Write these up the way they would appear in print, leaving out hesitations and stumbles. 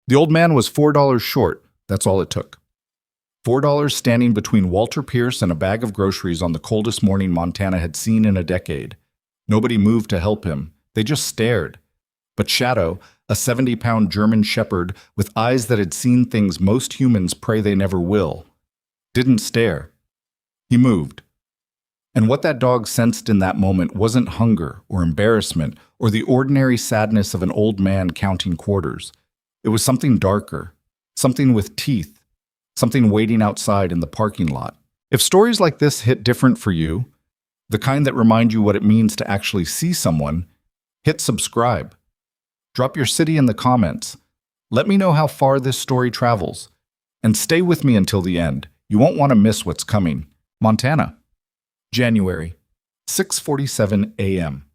The old man was $4 short. That's all it took. $4 standing between Walter Pierce and a bag of groceries on the coldest morning Montana had seen in a decade. Nobody moved to help him. They just stared. But Shadow, a 70-pound German shepherd with eyes that had seen things most humans pray they never will, didn't stare. He moved. And what that dog sensed in that moment wasn't hunger or embarrassment or the ordinary sadness of an old man counting quarters. It was something darker, something with teeth, something waiting outside in the parking lot. If stories like this hit different for you, the kind that remind you what it means to actually see someone, hit subscribe. Drop your city in the comments. Let me know how far this story travels. And stay with me until the end. You won't want to miss what's coming. Montana. January, 6:47 a.m.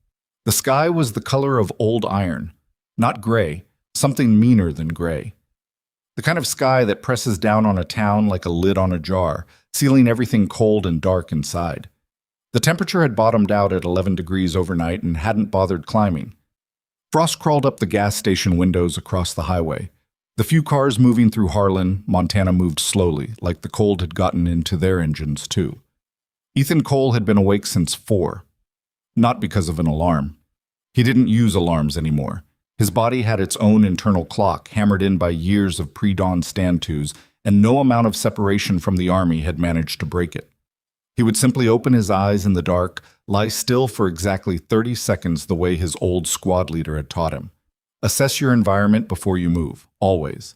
The sky was the color of old iron. Not gray, something meaner than gray. The kind of sky that presses down on a town like a lid on a jar, sealing everything cold and dark inside. The temperature had bottomed out at 11 degrees overnight and hadn't bothered climbing. Frost crawled up the gas station windows across the highway. The few cars moving through Harlan, Montana moved slowly, like the cold had gotten into their engines too. Ethan Cole had been awake since 4. Not because of an alarm. He didn't use alarms anymore. His body had its own internal clock, hammered in by years of pre-dawn stand-tos, and no amount of separation from the army had managed to break it. He would simply open his eyes in the dark, lie still for exactly 30 seconds the way his old squad leader had taught him. Assess your environment before you move, always.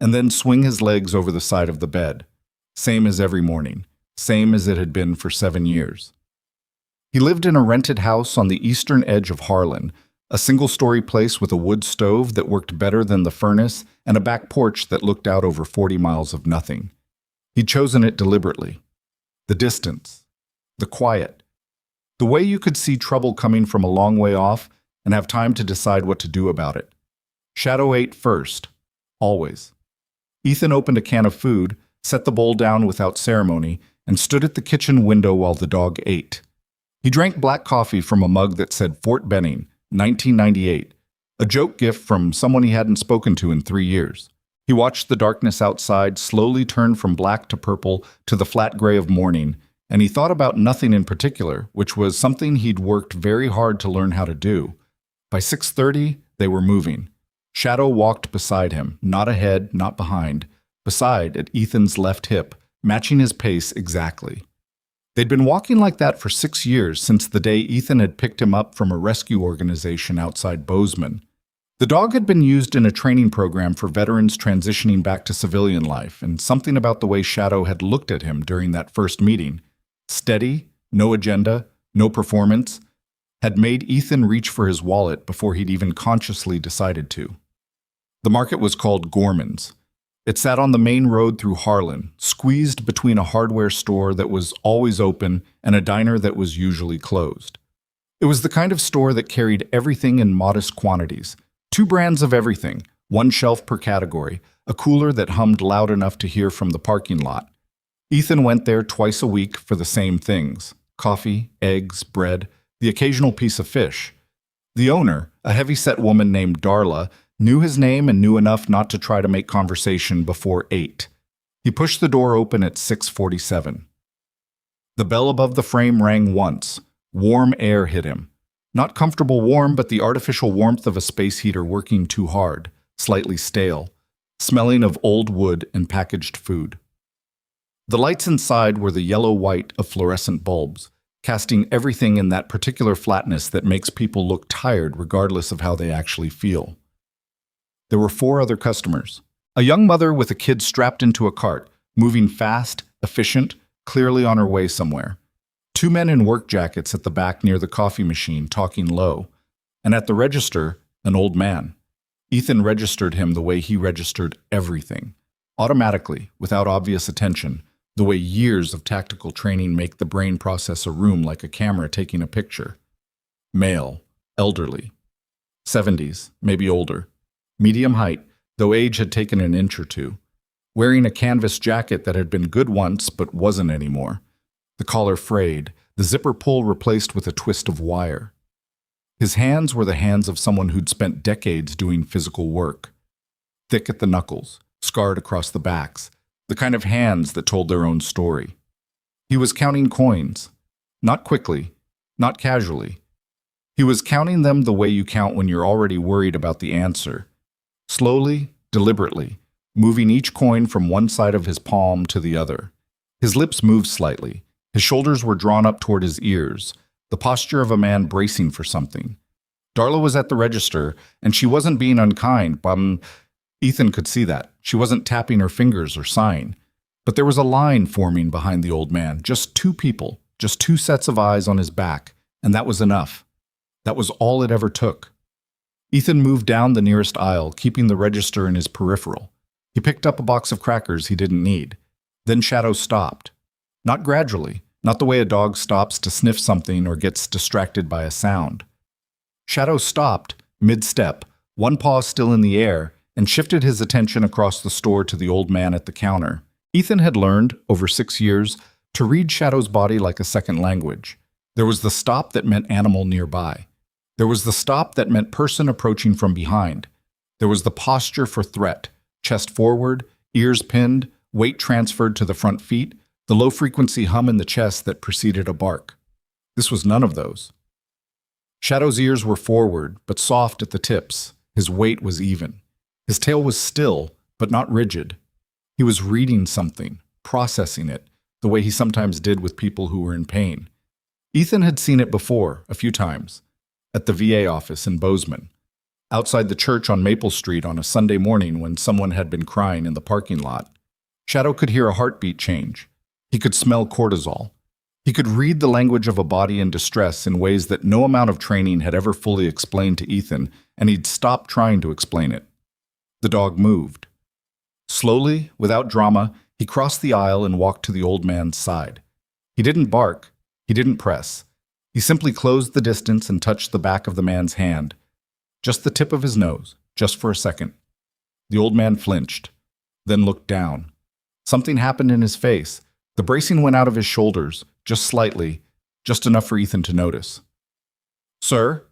And then swing his legs over the side of the bed. Same as every morning. Same as it had been for 7 years. He lived in a rented house on the eastern edge of Harlan, a single-story place with a wood stove that worked better than the furnace and a back porch that looked out over 40 miles of nothing. He'd chosen it deliberately. The distance. The quiet. The way you could see trouble coming from a long way off and have time to decide what to do about it. Shadow ate first. Always. Ethan opened a can of food, set the bowl down without ceremony, and stood at the kitchen window while the dog ate. He drank black coffee from a mug that said Fort Benning, 1998, a joke gift from someone he hadn't spoken to in 3 years. He watched the darkness outside slowly turn from black to purple to the flat gray of morning, and he thought about nothing in particular, which was something he'd worked very hard to learn how to do. By 6:30, they were moving. Shadow walked beside him, not ahead, not behind, beside at Ethan's left hip, matching his pace exactly. They'd been walking like that for 6 years, since the day Ethan had picked him up from a rescue organization outside Bozeman. The dog had been used in a training program for veterans transitioning back to civilian life, and something about the way Shadow had looked at him during that first meeting, steady, no agenda, no performance, had made Ethan reach for his wallet before he'd even consciously decided to. The market was called Gorman's. It sat on the main road through Harlan, squeezed between a hardware store that was always open and a diner that was usually closed. It was the kind of store that carried everything in modest quantities. 2 brands of everything, 1 shelf per category, a cooler that hummed loud enough to hear from the parking lot. Ethan went there twice a week for the same things: coffee, eggs, bread, the occasional piece of fish. The owner, a heavy-set woman named Darla, knew his name and knew enough not to try to make conversation before 8. He pushed the door open at 6:47. The bell above the frame rang once. Warm air hit him. Not comfortable warm, but the artificial warmth of a space heater working too hard, slightly stale, smelling of old wood and packaged food. The lights inside were the yellow-white of fluorescent bulbs, casting everything in that particular flatness that makes people look tired regardless of how they actually feel. There were 4 other customers. A young mother with a kid strapped into a cart, moving fast, efficient, clearly on her way somewhere. 2 men in work jackets at the back near the coffee machine, talking low. And at the register, an old man. Ethan registered him the way he registered everything. Automatically, without obvious attention, the way years of tactical training make the brain process a room like a camera taking a picture. Male, elderly. 70s, maybe older. Medium height, though age had taken an inch or 2. Wearing a canvas jacket that had been good once but wasn't anymore. The collar frayed, the zipper pull replaced with a twist of wire. His hands were the hands of someone who'd spent decades doing physical work. thick at the knuckles, scarred across the backs, the kind of hands that told their own story. He was counting coins, not quickly, not casually. He was counting them the way you count when you're already worried about the answer. Slowly, deliberately, moving each coin from one side of his palm to the other. His lips moved slightly. His shoulders were drawn up toward his ears, the posture of a man bracing for something. Darla was at the register, and she wasn't being unkind. Ethan could see that. She wasn't tapping her fingers or sighing. But there was a line forming behind the old man, just two people, just two sets of eyes on his back, and that was enough. That was all it ever took. Ethan moved down the nearest aisle, keeping the register in his peripheral. He picked up a box of crackers he didn't need. Then Shadow stopped. Not gradually, not the way a dog stops to sniff something or gets distracted by a sound. Shadow stopped, mid-step, one paw still in the air, and shifted his attention across the store to the old man at the counter. Ethan had learned, over 6 years, to read Shadow's body like a second language. There was the stop that meant animal nearby. There was the stop that meant person approaching from behind. There was the posture for threat, chest forward, ears pinned, weight transferred to the front feet, the low-frequency hum in the chest that preceded a bark. This was none of those. Shadow's ears were forward, but soft at the tips. His weight was even. His tail was still, but not rigid. He was reading something, processing it, the way he sometimes did with people who were in pain. Ethan had seen it before, a few times, at the VA office in Bozeman, outside the church on Maple Street on a Sunday morning when someone had been crying in the parking lot. Shadow could hear a heartbeat change. He could smell cortisol. He could read the language of a body in distress in ways that no amount of training had ever fully explained to Ethan, and he'd stopped trying to explain it. The dog moved. Slowly, without drama, he crossed the aisle and walked to the old man's side. He didn't bark. He didn't press. He simply closed the distance and touched the back of the man's hand. Just the tip of his nose, just for a second. The old man flinched, then looked down. Something happened in his face. The bracing went out of his shoulders, just slightly, just enough for Ethan to notice. "Sir?"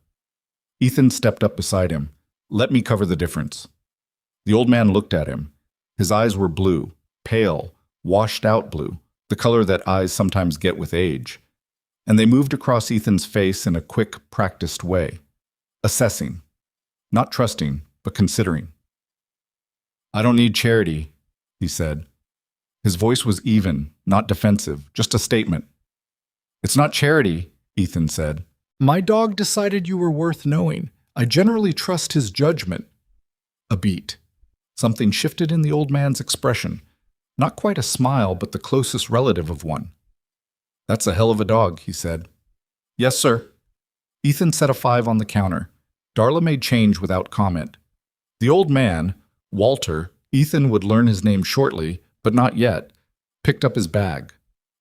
Ethan stepped up beside him. "Let me cover the difference." The old man looked at him. His eyes were blue, pale, washed-out blue, the color that eyes sometimes get with age. And they moved across Ethan's face in a quick, practiced way. Assessing. Not trusting, but considering. "I don't need charity," he said. His voice was even, not defensive, just a statement. "It's not charity," Ethan said. "My dog decided you were worth knowing. I generally trust his judgment." A beat. Something shifted in the old man's expression. Not quite a smile, but the closest relative of one. "That's a hell of a dog," he said. "Yes, sir." Ethan set a 5 on the counter. Darla made change without comment. The old man, Walter, Ethan would learn his name shortly, but not yet, picked up his bag.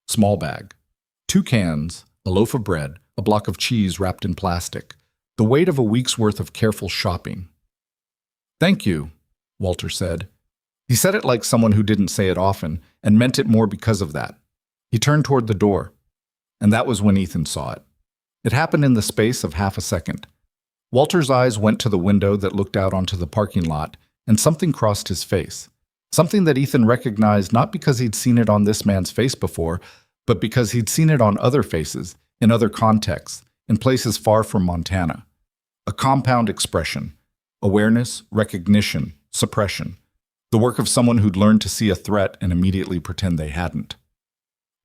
Small bag. 2 cans, a loaf of bread, a block of cheese wrapped in plastic. The weight of a week's worth of careful shopping. "Thank you," Walter said. He said it like someone who didn't say it often, and meant it more because of that. He turned toward the door, and that was when Ethan saw it. It happened in the space of half a second. Walter's eyes went to the window that looked out onto the parking lot, and something crossed his face. Something that Ethan recognized not because he'd seen it on this man's face before, but because he'd seen it on other faces, in other contexts, in places far from Montana. A compound expression. Awareness, recognition, suppression. The work of someone who'd learned to see a threat and immediately pretend they hadn't.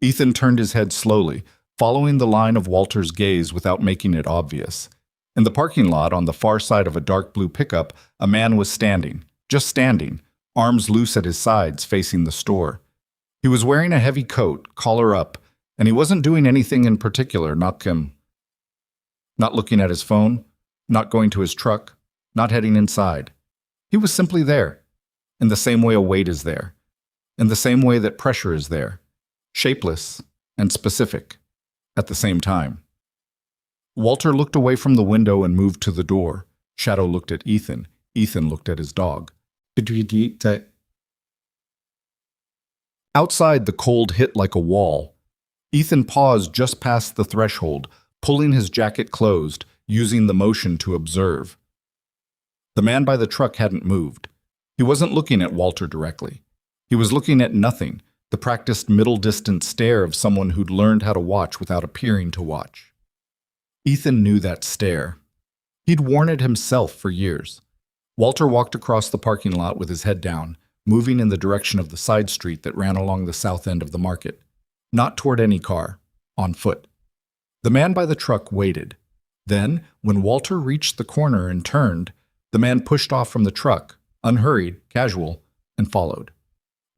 Ethan turned his head slowly, following the line of Walter's gaze without making it obvious. In the parking lot, on the far side of a dark blue pickup, a man was standing, just standing, arms loose at his sides facing the store. He was wearing a heavy coat, collar up, and he wasn't doing anything in particular, not looking at his phone, not going to his truck, not heading inside. He was simply there, in the same way a weight is there, in the same way that pressure is there, shapeless and specific at the same time. Walter looked away from the window and moved to the door. Shadow looked at Ethan. Ethan looked at his dog. Outside, the cold hit like a wall. Ethan paused just past the threshold, pulling his jacket closed, using the motion to observe. The man by the truck hadn't moved. He wasn't looking at Walter directly. He was looking at nothing, the practiced middle-distance stare of someone who'd learned how to watch without appearing to watch. Ethan knew that stare. He'd worn it himself for years. Walter walked across the parking lot with his head down, moving in the direction of the side street that ran along the south end of the market. Not toward any car, on foot. The man by the truck waited. Then, when Walter reached the corner and turned, the man pushed off from the truck, unhurried, casual, and followed.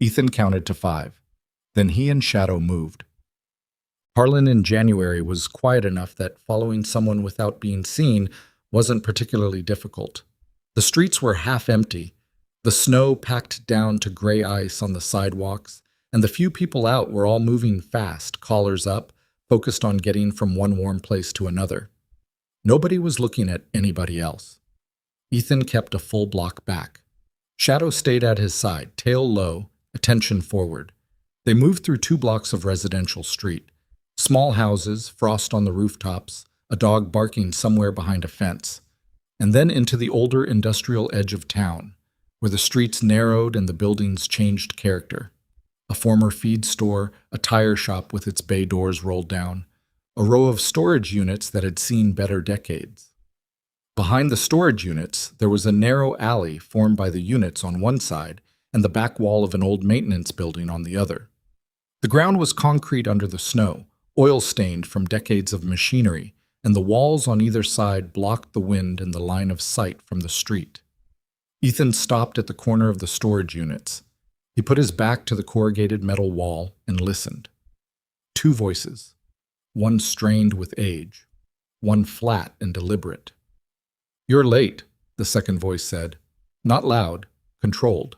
Ethan counted to 5. Then he and Shadow moved. Harlan in January was quiet enough that following someone without being seen wasn't particularly difficult. The streets were half empty, the snow packed down to gray ice on the sidewalks, and the few people out were all moving fast, collars up, focused on getting from one warm place to another. Nobody was looking at anybody else. Ethan kept a full block back. Shadow stayed at his side, tail low, attention forward. They moved through 2 blocks of residential street. Small houses, frost on the rooftops, a dog barking somewhere behind a fence, and then into the older industrial edge of town, where the streets narrowed and the buildings changed character. A former feed store, a tire shop with its bay doors rolled down, a row of storage units that had seen better decades. Behind the storage units, there was a narrow alley formed by the units on one side and the back wall of an old maintenance building on the other. The ground was concrete under the snow, oil-stained from decades of machinery, and the walls on either side blocked the wind and the line of sight from the street. Ethan stopped at the corner of the storage units. He put his back to the corrugated metal wall and listened. 2 voices, one strained with age, one flat and deliberate. "You're late," the second voice said. Not loud, controlled.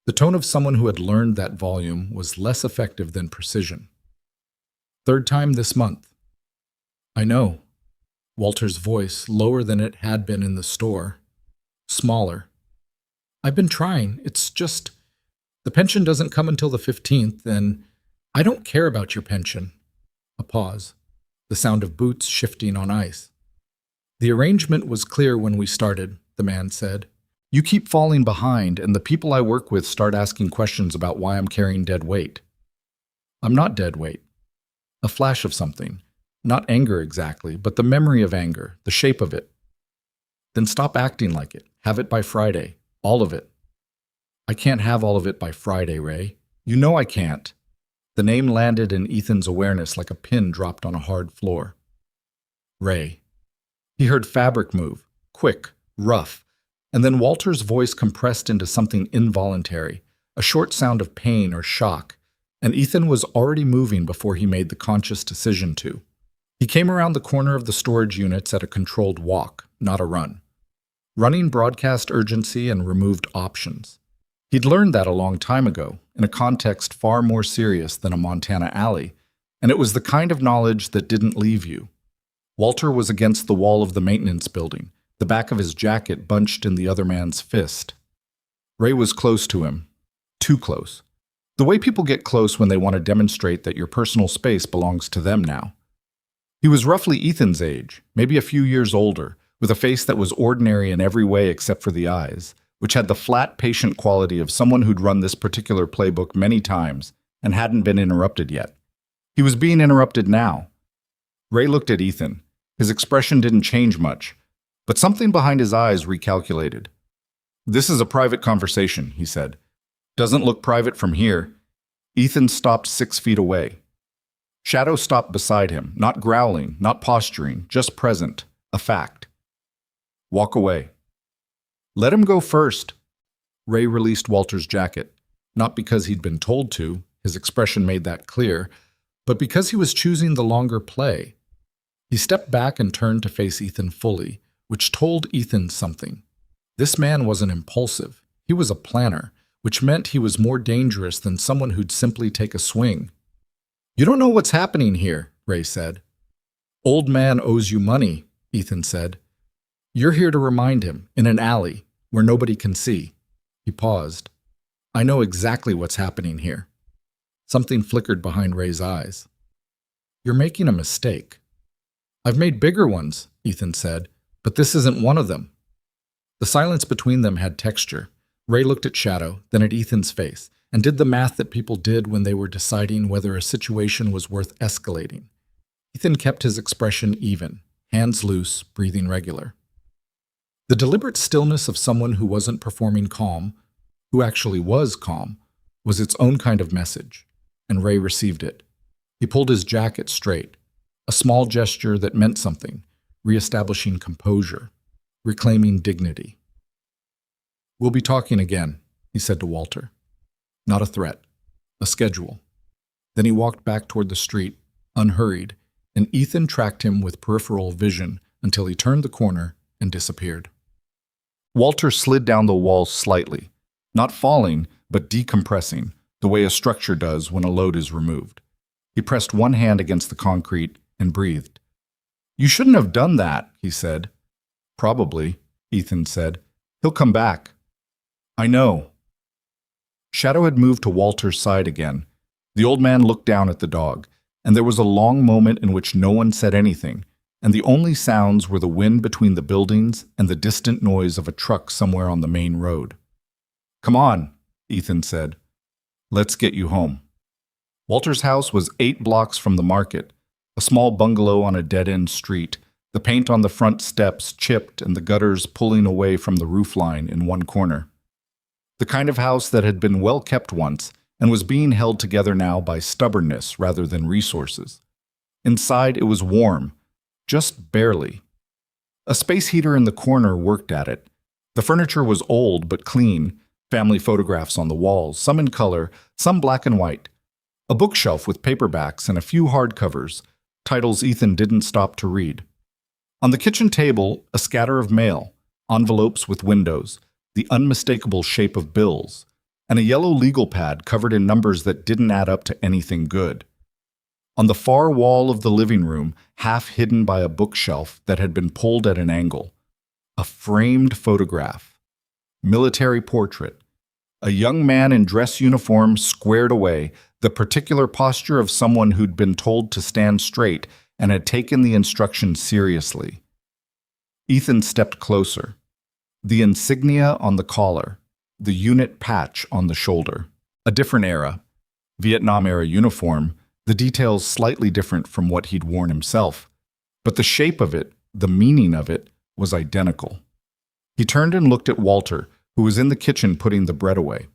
The tone of someone who had learned that volume was less effective than precision. "3rd time this month." "I know." Walter's voice, lower than it had been in the store. Smaller. "I've been trying. It's just, the pension doesn't come until the 15th, and I don't care about your pension." A pause. The sound of boots shifting on ice. "The arrangement was clear when we started," the man said. "You keep falling behind, and the people I work with start asking questions about why I'm carrying dead weight." "I'm not dead weight." A flash of something. Not anger exactly, but the memory of anger, the shape of it. "Then stop acting like it. Have it by Friday. All of it." "I can't have all of it by Friday, Ray. You know I can't." The name landed in Ethan's awareness like a pin dropped on a hard floor. Ray. He heard fabric move, quick, rough, and then Walter's voice compressed into something involuntary, a short sound of pain or shock, and Ethan was already moving before he made the conscious decision to. He came around the corner of the storage units at a controlled walk, not a run. Running broadcast urgency and removed options. He'd learned that a long time ago, in a context far more serious than a Montana alley, and it was the kind of knowledge that didn't leave you. Walter was against the wall of the maintenance building, the back of his jacket bunched in the other man's fist. Ray was close to him. Too close. The way people get close when they want to demonstrate that your personal space belongs to them now. He was roughly Ethan's age, maybe a few years older, with a face that was ordinary in every way except for the eyes, which had the flat, patient quality of someone who'd run this particular playbook many times and hadn't been interrupted yet. He was being interrupted now. Ray looked at Ethan. His expression didn't change much, but something behind his eyes recalculated. "This is a private conversation," he said. "Doesn't look private from here." Ethan stopped 6 feet away. Shadow stopped beside him, not growling, not posturing, just present, a fact. "Walk away." "Let him go first." Ray released Walter's jacket, not because he'd been told to, his expression made that clear, but because he was choosing the longer play. He stepped back and turned to face Ethan fully, which told Ethan something. This man wasn't impulsive. He was a planner, which meant he was more dangerous than someone who'd simply take a swing. "You don't know what's happening here," Ray said. "Old man owes you money," Ethan said. "You're here to remind him, in an alley, where nobody can see." He paused. "I know exactly what's happening here." Something flickered behind Ray's eyes. "You're making a mistake." "I've made bigger ones," Ethan said, "but this isn't one of them." The silence between them had texture, Ray looked at Shadow, then at Ethan's face, and did the math that people did when they were deciding whether a situation was worth escalating. Ethan kept his expression even, hands loose, breathing regular. The deliberate stillness of someone who wasn't performing calm, who actually was calm, was its own kind of message, and Ray received it. He pulled his jacket straight, a small gesture that meant something, reestablishing composure, reclaiming dignity. "We'll be talking again," he said to Walter. Not a threat, a schedule. Then he walked back toward the street, unhurried, and Ethan tracked him with peripheral vision until he turned the corner and disappeared. Walter slid down the wall slightly, not falling, but decompressing, the way a structure does when a load is removed. He pressed one hand against the concrete and breathed. "You shouldn't have done that," he said. "Probably," Ethan said. "He'll come back." "I know." Shadow had moved to Walter's side again. The old man looked down at the dog, and there was a long moment in which no one said anything, and the only sounds were the wind between the buildings and the distant noise of a truck somewhere on the main road. "Come on," Ethan said. "Let's get you home." Walter's house was 8 blocks from the market, a small bungalow on a dead-end street, the paint on the front steps chipped and the gutters pulling away from the roofline in one corner. The kind of house that had been well kept once and was being held together now by stubbornness rather than resources. Inside it was warm, just barely. A space heater in the corner worked at it. The furniture was old but clean, family photographs on the walls, some in color, some black and white. A bookshelf with paperbacks and a few hardcovers, titles Ethan didn't stop to read. On the kitchen table, a scatter of mail, envelopes with windows, the unmistakable shape of bills, and a yellow legal pad covered in numbers that didn't add up to anything good. On the far wall of the living room, half hidden by a bookshelf that had been pulled at an angle, a framed photograph. Military portrait. A young man in dress uniform squared away, the particular posture of someone who'd been told to stand straight and had taken the instructions seriously. Ethan stepped closer. The insignia on the collar, the unit patch on the shoulder. A different era. Vietnam-era uniform, the details slightly different from what he'd worn himself. But the shape of it, the meaning of it, was identical. He turned and looked at Walter, who was in the kitchen putting the bread away.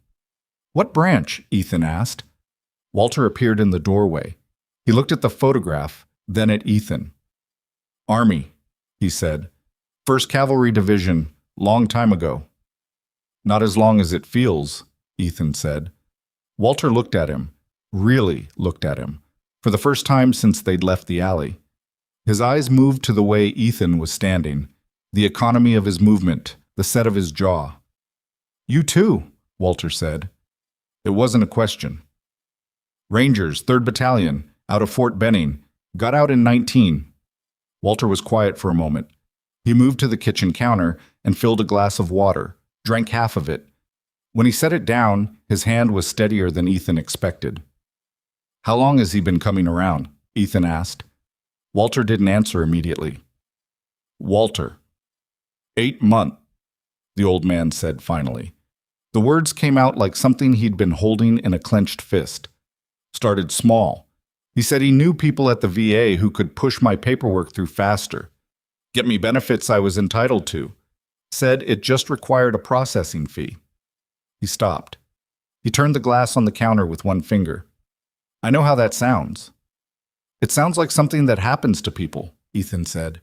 "What branch?" Ethan asked. Walter appeared in the doorway. He looked at the photograph, then at Ethan. "Army," he said. "1st Cavalry Division, long time ago." "Not as long as it feels," Ethan said. Walter looked at him, really looked at him, for the first time since they'd left the alley. His eyes moved to the way Ethan was standing, the economy of his movement, the set of his jaw. "You too," Walter said. It wasn't a question. "Rangers, 3rd Battalion, out of Fort Benning, got out in 19. Walter was quiet for a moment. He moved to the kitchen counter and filled a glass of water, drank half of it. When he set it down, his hand was steadier than Ethan expected. "How long has he been coming around?" Ethan asked. Walter didn't answer immediately. "Walter." 8 months, the old man said finally. The words came out like something he'd been holding in a clenched fist. "Started small. He said he knew people at the VA who could push my paperwork through faster. Get me benefits I was entitled to. Said it just required a processing fee." He stopped. He turned the glass on the counter with one finger. "I know how that sounds." "It sounds like something that happens to people," Ethan said.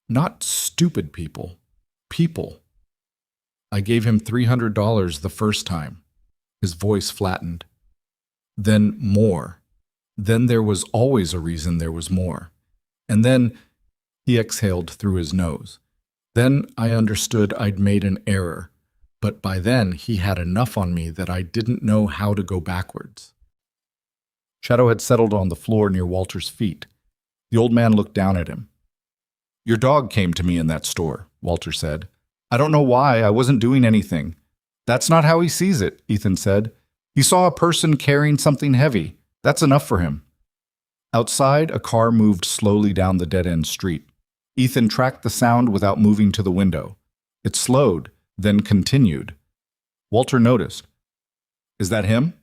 "Not stupid people. People." "I gave him $300 the first time." His voice flattened. "Then more. Then there was always a reason there was more. And then," he exhaled through his nose, "then I understood I'd made an error, but by then he had enough on me that I didn't know how to go backwards." Shadow had settled on the floor near Walter's feet. The old man looked down at him. "Your dog came to me in that store," Walter said. "I don't know why, I wasn't doing anything." "That's not how he sees it," Ethan said. "He saw a person carrying something heavy. That's enough for him." Outside, a car moved slowly down the dead-end street. Ethan tracked the sound without moving to the window. It slowed, then continued. Walter noticed. Is that him?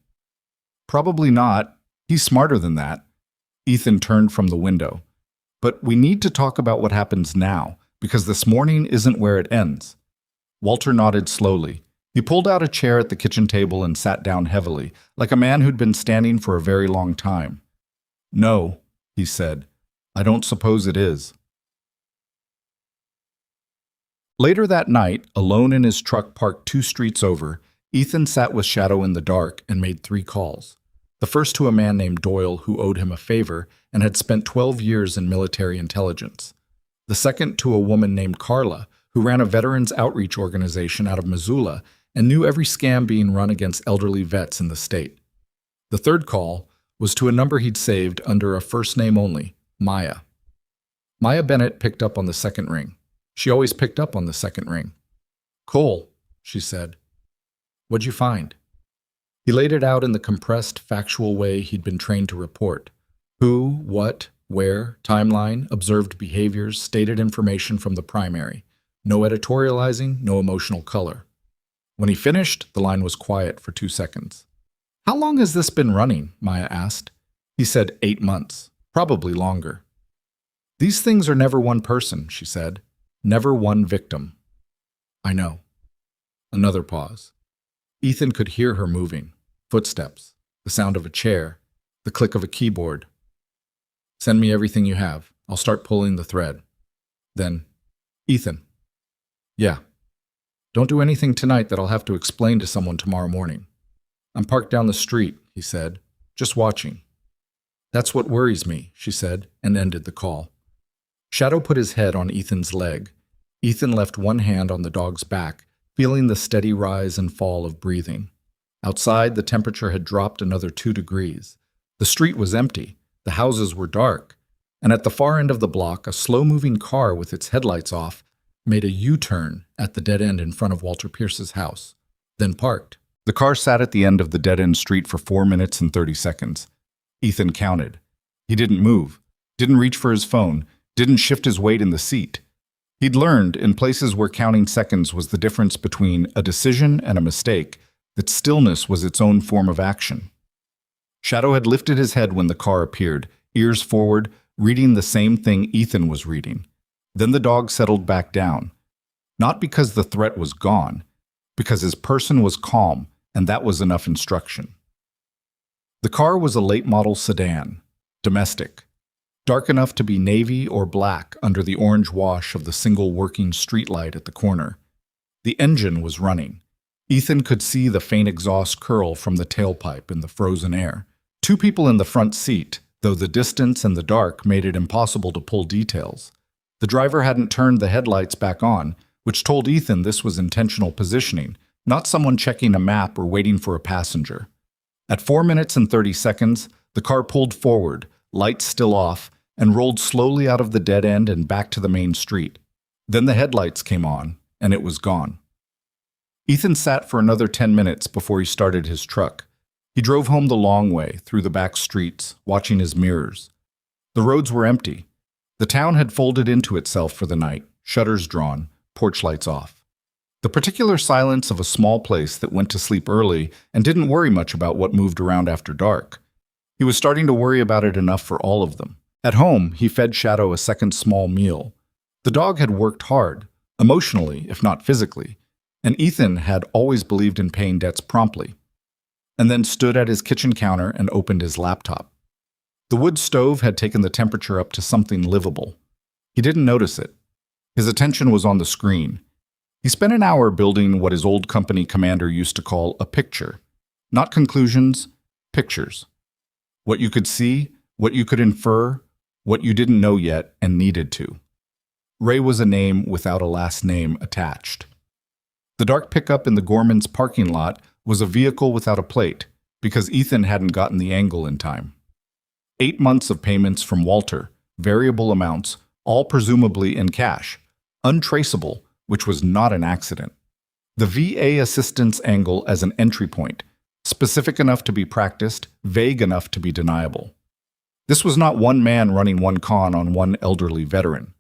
Probably not. He's smarter than that. Ethan turned from the window. But we need to talk about what happens now, because this morning isn't where it ends. Walter nodded slowly. He pulled out a chair at the kitchen table and sat down heavily, like a man who'd been standing for a very long time. No, he said. I don't suppose it is. Later that night, alone in his truck parked 2 streets over, Ethan sat with Shadow in the dark and made 3 calls. The first to a man named Doyle who owed him a favor and had spent 12 years in military intelligence. The second to a woman named Carla, who ran a veterans outreach organization out of Missoula and knew every scam being run against elderly vets in the state. The third call was to a number he'd saved under a first name only, Maya. Maya Bennett picked up on the second ring. She always picked up on the second ring. Cole, she said. What'd you find? He laid it out in the compressed, factual way he'd been trained to report. Who, what, where, timeline, observed behaviors, stated information from the primary. No editorializing, no emotional color. When he finished, the line was quiet for 2 seconds. How long has this been running? Maya asked. He said 8 months, probably longer. These things are never one person, she said. Never one victim. I know. Another pause. Ethan could hear her moving. Footsteps, the sound of a chair, the click of a keyboard. Send me everything you have. I'll start pulling the thread. Then, Ethan. Yeah. Don't do anything tonight that I'll have to explain to someone tomorrow morning. I'm parked down the street, he said, just watching. That's what worries me, she said, and ended the call. Shadow put his head on Ethan's leg. Ethan left one hand on the dog's back, feeling the steady rise and fall of breathing. Outside, the temperature had dropped another 2 degrees. The street was empty, the houses were dark, and at the far end of the block, a slow-moving car with its headlights off made a U-turn at the dead end in front of Walter Pierce's house, then parked. The car sat at the end of the dead-end street for 4 minutes and 30 seconds. Ethan counted. He didn't move, didn't reach for his phone, didn't shift his weight in the seat. He'd learned, in places where counting seconds was the difference between a decision and a mistake, that stillness was its own form of action. Shadow had lifted his head when the car appeared, ears forward, reading the same thing Ethan was reading. Then the dog settled back down. Not because the threat was gone, because his person was calm, and that was enough instruction. The car was a late-model sedan, domestic, dark enough to be navy or black under the orange wash of the single working streetlight at the corner. The engine was running. Ethan could see the faint exhaust curl from the tailpipe in the frozen air. 2 people in the front seat, though the distance and the dark made it impossible to pull details. The driver hadn't turned the headlights back on, which told Ethan this was intentional positioning, not someone checking a map or waiting for a passenger. At 4 minutes and 30 seconds, the car pulled forward, lights still off, and rolled slowly out of the dead end and back to the main street. Then the headlights came on, and it was gone. Ethan sat for another 10 minutes before he started his truck. He drove home the long way, through the back streets, watching his mirrors. The roads were empty. The town had folded into itself for the night, shutters drawn, porch lights off. The particular silence of a small place that went to sleep early and didn't worry much about what moved around after dark. He was starting to worry about it enough for all of them. At home, he fed Shadow a second small meal. The dog had worked hard, emotionally, if not physically, and Ethan had always believed in paying debts promptly, and then stood at his kitchen counter and opened his laptop. The wood stove had taken the temperature up to something livable. He didn't notice it. His attention was on the screen. He spent an hour building what his old company commander used to call a picture. Not conclusions, pictures. What you could see, what you could infer, what you didn't know yet and needed to. Ray was a name without a last name attached. The dark pickup in the Gorman's parking lot was a vehicle without a plate, because Ethan hadn't gotten the angle in time. 8 months of payments from Walter, variable amounts, all presumably in cash, untraceable, which was not an accident. The VA assistance angle as an entry point, specific enough to be practiced, vague enough to be deniable. This was not one man running one con on one elderly veteran.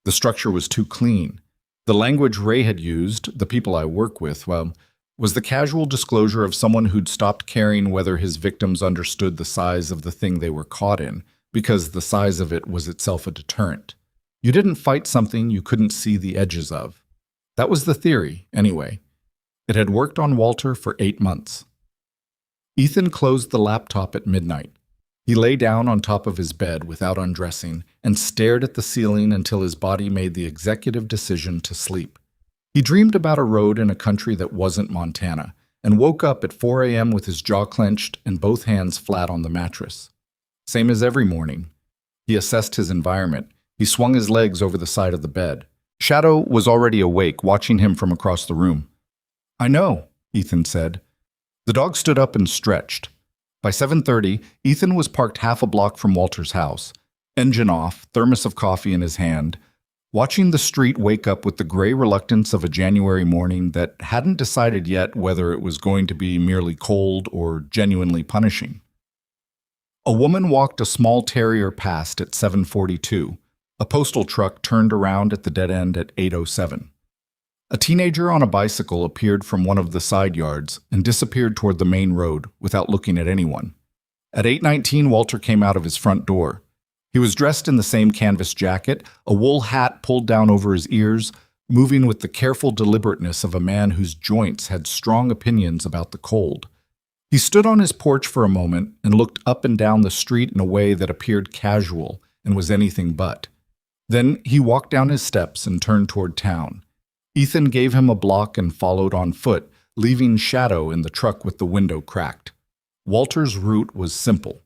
The structure was too clean. The language Ray had used, the people I work with, well, was the casual disclosure of someone who'd stopped caring whether his victims understood the size of the thing they were caught in, because the size of it was itself a deterrent. You didn't fight something you couldn't see the edges of. That was the theory, anyway. It had worked on Walter for 8 months. Ethan closed the laptop at midnight. He lay down on top of his bed without undressing and stared at the ceiling until his body made the executive decision to sleep. He dreamed about a road in a country that wasn't Montana and woke up at 4 a.m. with his jaw clenched and both hands flat on the mattress. Same as every morning. He assessed his environment. He swung his legs over the side of the bed. Shadow was already awake, watching him from across the room. "I know," Ethan said. The dog stood up and stretched. By 7:30, Ethan was parked half a block from Walter's house, engine off, thermos of coffee in his hand, watching the street wake up with the gray reluctance of a January morning that hadn't decided yet whether it was going to be merely cold or genuinely punishing. A woman walked a small terrier past at 7:42. A postal truck turned around at the dead end at 8:07. A teenager on a bicycle appeared from one of the side yards and disappeared toward the main road without looking at anyone. At 8:19, Walter came out of his front door. He was dressed in the same canvas jacket, a wool hat pulled down over his ears, moving with the careful deliberateness of a man whose joints had strong opinions about the cold. He stood on his porch for a moment and looked up and down the street in a way that appeared casual and was anything but. Then he walked down his steps and turned toward town. Ethan gave him a block and followed on foot, leaving Shadow in the truck with the window cracked. Walter's route was simple.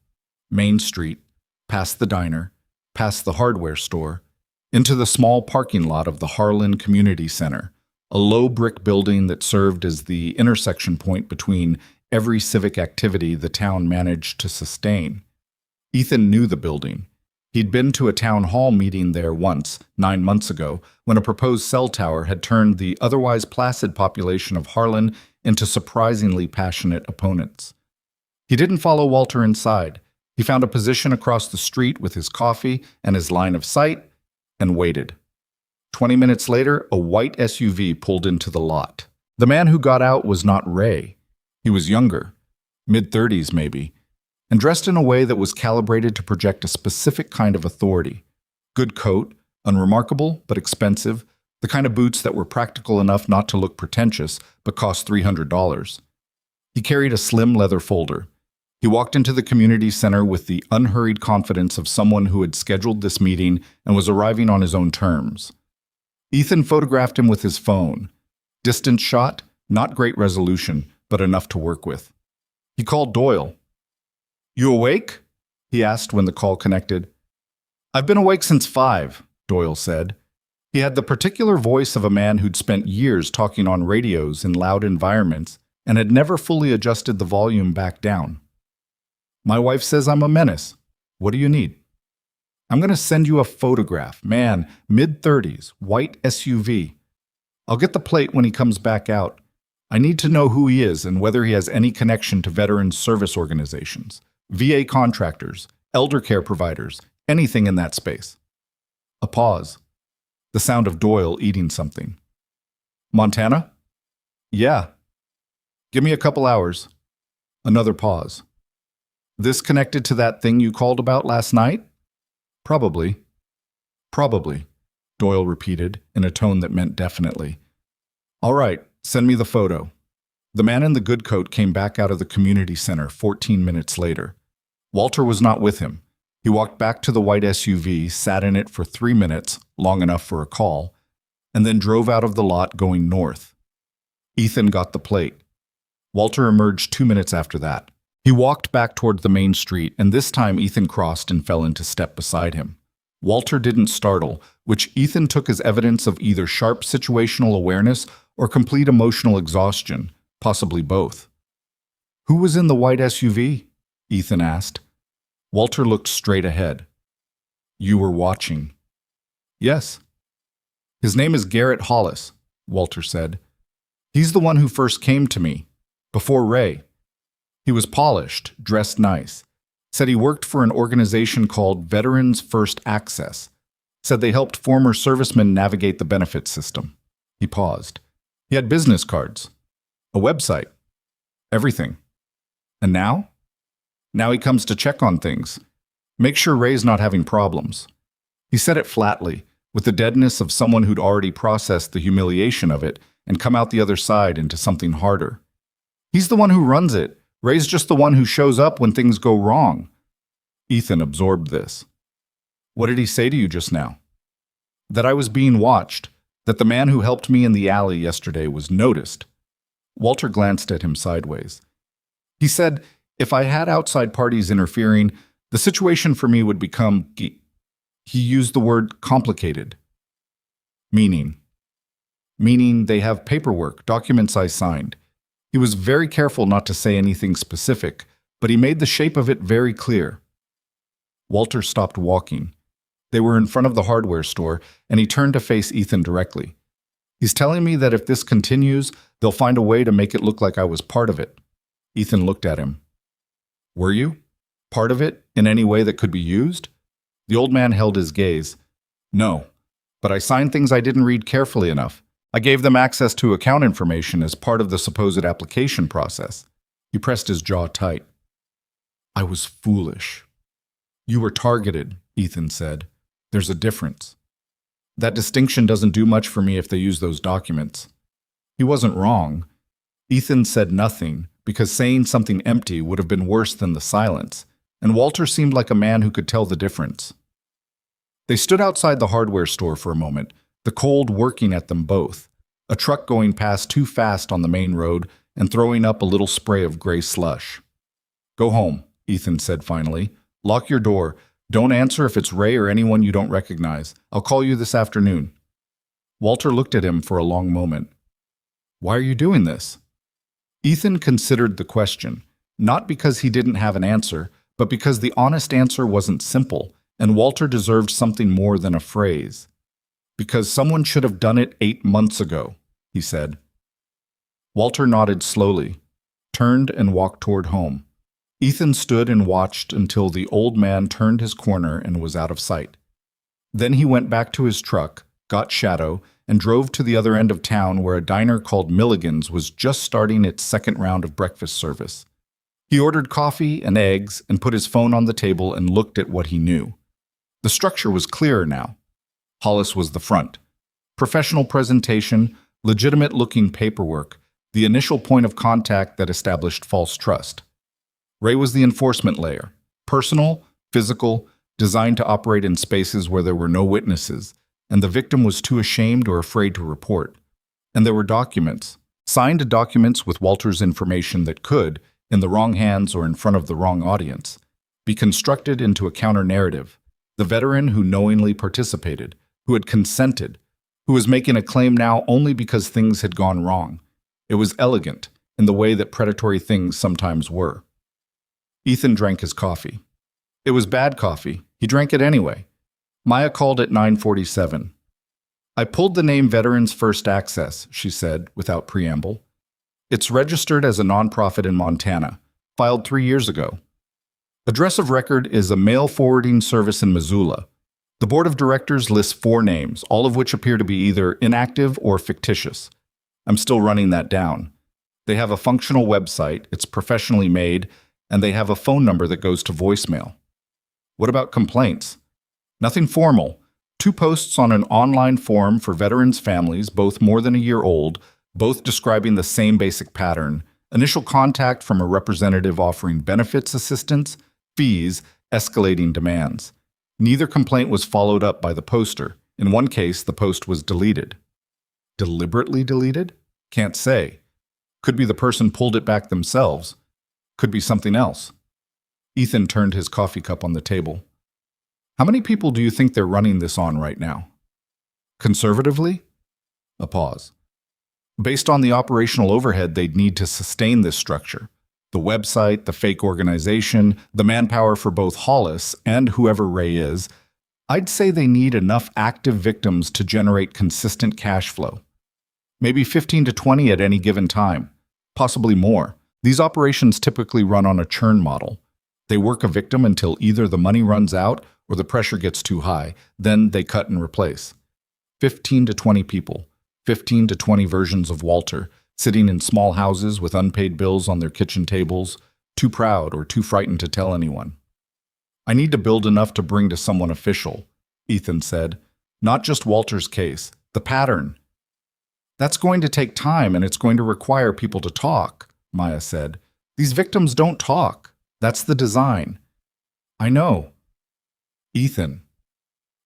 Main Street, past the diner, past the hardware store, into the small parking lot of the Harlan Community Center, a low brick building that served as the intersection point between every civic activity the town managed to sustain. Ethan knew the building. He'd been to a town hall meeting there once, 9 months ago, when a proposed cell tower had turned the otherwise placid population of Harlan into surprisingly passionate opponents. He didn't follow Walter inside. He found a position across the street with his coffee and his line of sight and waited. 20 minutes later, a white SUV pulled into the lot. The man who got out was not Ray. He was younger, mid-30s maybe, and dressed in a way that was calibrated to project a specific kind of authority. Good coat, unremarkable but expensive, the kind of boots that were practical enough not to look pretentious but cost $300. He carried a slim leather folder. He walked into the community center with the unhurried confidence of someone who had scheduled this meeting and was arriving on his own terms. Ethan photographed him with his phone. Distant shot, not great resolution, but enough to work with. He called Doyle. "You awake?" he asked when the call connected. "I've been awake since 5, Doyle said. He had the particular voice of a man who'd spent years talking on radios in loud environments and had never fully adjusted the volume back down. "My wife says I'm a menace. What do you need?" "I'm going to send you a photograph. Man, mid-30s, white SUV. I'll get the plate when he comes back out. I need to know who he is and whether he has any connection to veterans service organizations. VA contractors, elder care providers, anything in that space." A pause. The sound of Doyle eating something. "Montana?" "Yeah." "Give me a couple hours." Another pause. "This connected to that thing you called about last night?" "Probably." "Probably," Doyle repeated in a tone that meant definitely. "All right, send me the photo." The man in the good coat came back out of the community center 14 minutes later. Walter was not with him. He walked back to the white SUV, sat in it for 3 minutes, long enough for a call, and then drove out of the lot going north. Ethan got the plate. Walter emerged 2 minutes after that. He walked back toward the main street, and this time Ethan crossed and fell into step beside him. Walter didn't startle, which Ethan took as evidence of either sharp situational awareness or complete emotional exhaustion, possibly both. "Who was in the white SUV?" Ethan asked. Walter looked straight ahead. "You were watching." "Yes." "His name is Garrett Hollis," Walter said. "He's the one who first came to me, before Ray. He was polished, dressed nice. Said he worked for an organization called Veterans First Access. Said they helped former servicemen navigate the benefits system." He paused. "He had business cards." A website. Everything. And now? Now he comes to check on things. Make sure Ray's not having problems. He said it flatly, with the deadness of someone who'd already processed the humiliation of it and come out the other side into something harder. He's the one who runs it. Ray's just the one who shows up when things go wrong. Ethan absorbed this. What did he say to you just now? That I was being watched, that the man who helped me in the alley yesterday was noticed. Walter glanced at him sideways. He said, if I had outside parties interfering, the situation for me would become, he used the word complicated. Meaning they have paperwork, documents I signed. He was very careful not to say anything specific, but he made the shape of it very clear. Walter stopped walking. They were in front of the hardware store, and he turned to face Ethan directly. He's telling me that if this continues, they'll find a way to make it look like I was part of it. Ethan looked at him. Were you? Part of it, in any way that could be used? The old man held his gaze. No, but I signed things I didn't read carefully enough. I gave them access to account information as part of the supposed application process. He pressed his jaw tight. I was foolish. You were targeted, Ethan said. There's a difference. That distinction doesn't do much for me if they use those documents. He wasn't wrong. Ethan said nothing, because saying something empty would have been worse than the silence, and Walter seemed like a man who could tell the difference. They stood outside the hardware store for a moment, the cold working at them both, a truck going past too fast on the main road and throwing up a little spray of gray slush. Go home, Ethan said finally. Lock your door. Don't answer if it's Ray or anyone you don't recognize. I'll call you this afternoon. Walter looked at him for a long moment. Why are you doing this? Ethan considered the question, not because he didn't have an answer, but because the honest answer wasn't simple, and Walter deserved something more than a phrase. Because someone should have done it 8 months ago, he said. Walter nodded slowly, turned and walked toward home. Ethan stood and watched until the old man turned his corner and was out of sight. Then he went back to his truck, got Shadow, and drove to the other end of town where a diner called Milligan's was just starting its second round of breakfast service. He ordered coffee and eggs and put his phone on the table and looked at what he knew. The structure was clearer now. Hollis was the front. Professional presentation, legitimate-looking paperwork, the initial point of contact that established false trust. Ray was the enforcement layer, personal, physical, designed to operate in spaces where there were no witnesses, and the victim was too ashamed or afraid to report. And there were documents, signed documents with Walter's information that could, in the wrong hands or in front of the wrong audience, be constructed into a counter-narrative. The veteran who knowingly participated, who had consented, who was making a claim now only because things had gone wrong. It was elegant, in the way that predatory things sometimes were. Ethan drank his coffee. It was bad coffee. He drank it anyway. Maya called at 9:47. I pulled the name Veterans First Access, she said, without preamble. It's registered as a nonprofit in Montana, filed 3 years ago. Address of record is a mail forwarding service in Missoula. The board of directors lists 4 names, all of which appear to be either inactive or fictitious. I'm still running that down. They have a functional website, it's professionally made, and they have a phone number that goes to voicemail. What about complaints? Nothing formal. 2 posts on an online forum for veterans' families, both more than a year old, both describing the same basic pattern. Initial contact from a representative offering benefits assistance, fees, escalating demands. Neither complaint was followed up by the poster. In one case, the post was deleted. Deliberately deleted? Can't say. Could be the person pulled it back themselves. Could be something else. Ethan turned his coffee cup on the table. How many people do you think they're running this on right now? Conservatively? A pause. Based on the operational overhead they'd need to sustain this structure, the website, the fake organization, the manpower for both Hollis and whoever Ray is, I'd say they need enough active victims to generate consistent cash flow. Maybe 15 to 20 at any given time, possibly more. These operations typically run on a churn model. They work a victim until either the money runs out or the pressure gets too high. Then they cut and replace. 15 to 20 people, 15 to 20 versions of Walter, sitting in small houses with unpaid bills on their kitchen tables, too proud or too frightened to tell anyone. I need to build enough to bring to someone official, Ethan said. Not just Walter's case, the pattern. That's going to take time and it's going to require people to talk, Maya said. These victims don't talk. That's the design. I know. Ethan.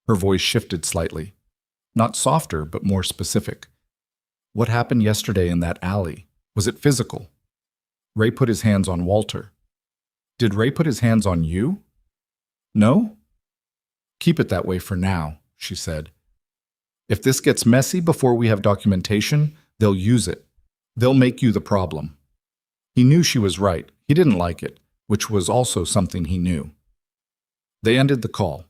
Her voice shifted slightly. Not softer, but more specific. What happened yesterday in that alley? Was it physical? Ray put his hands on Walter. Did Ray put his hands on you? No? Keep it that way for now, she said. If this gets messy before we have documentation, they'll use it. They'll make you the problem. He knew she was right. He didn't like it, which was also something he knew. They ended the call.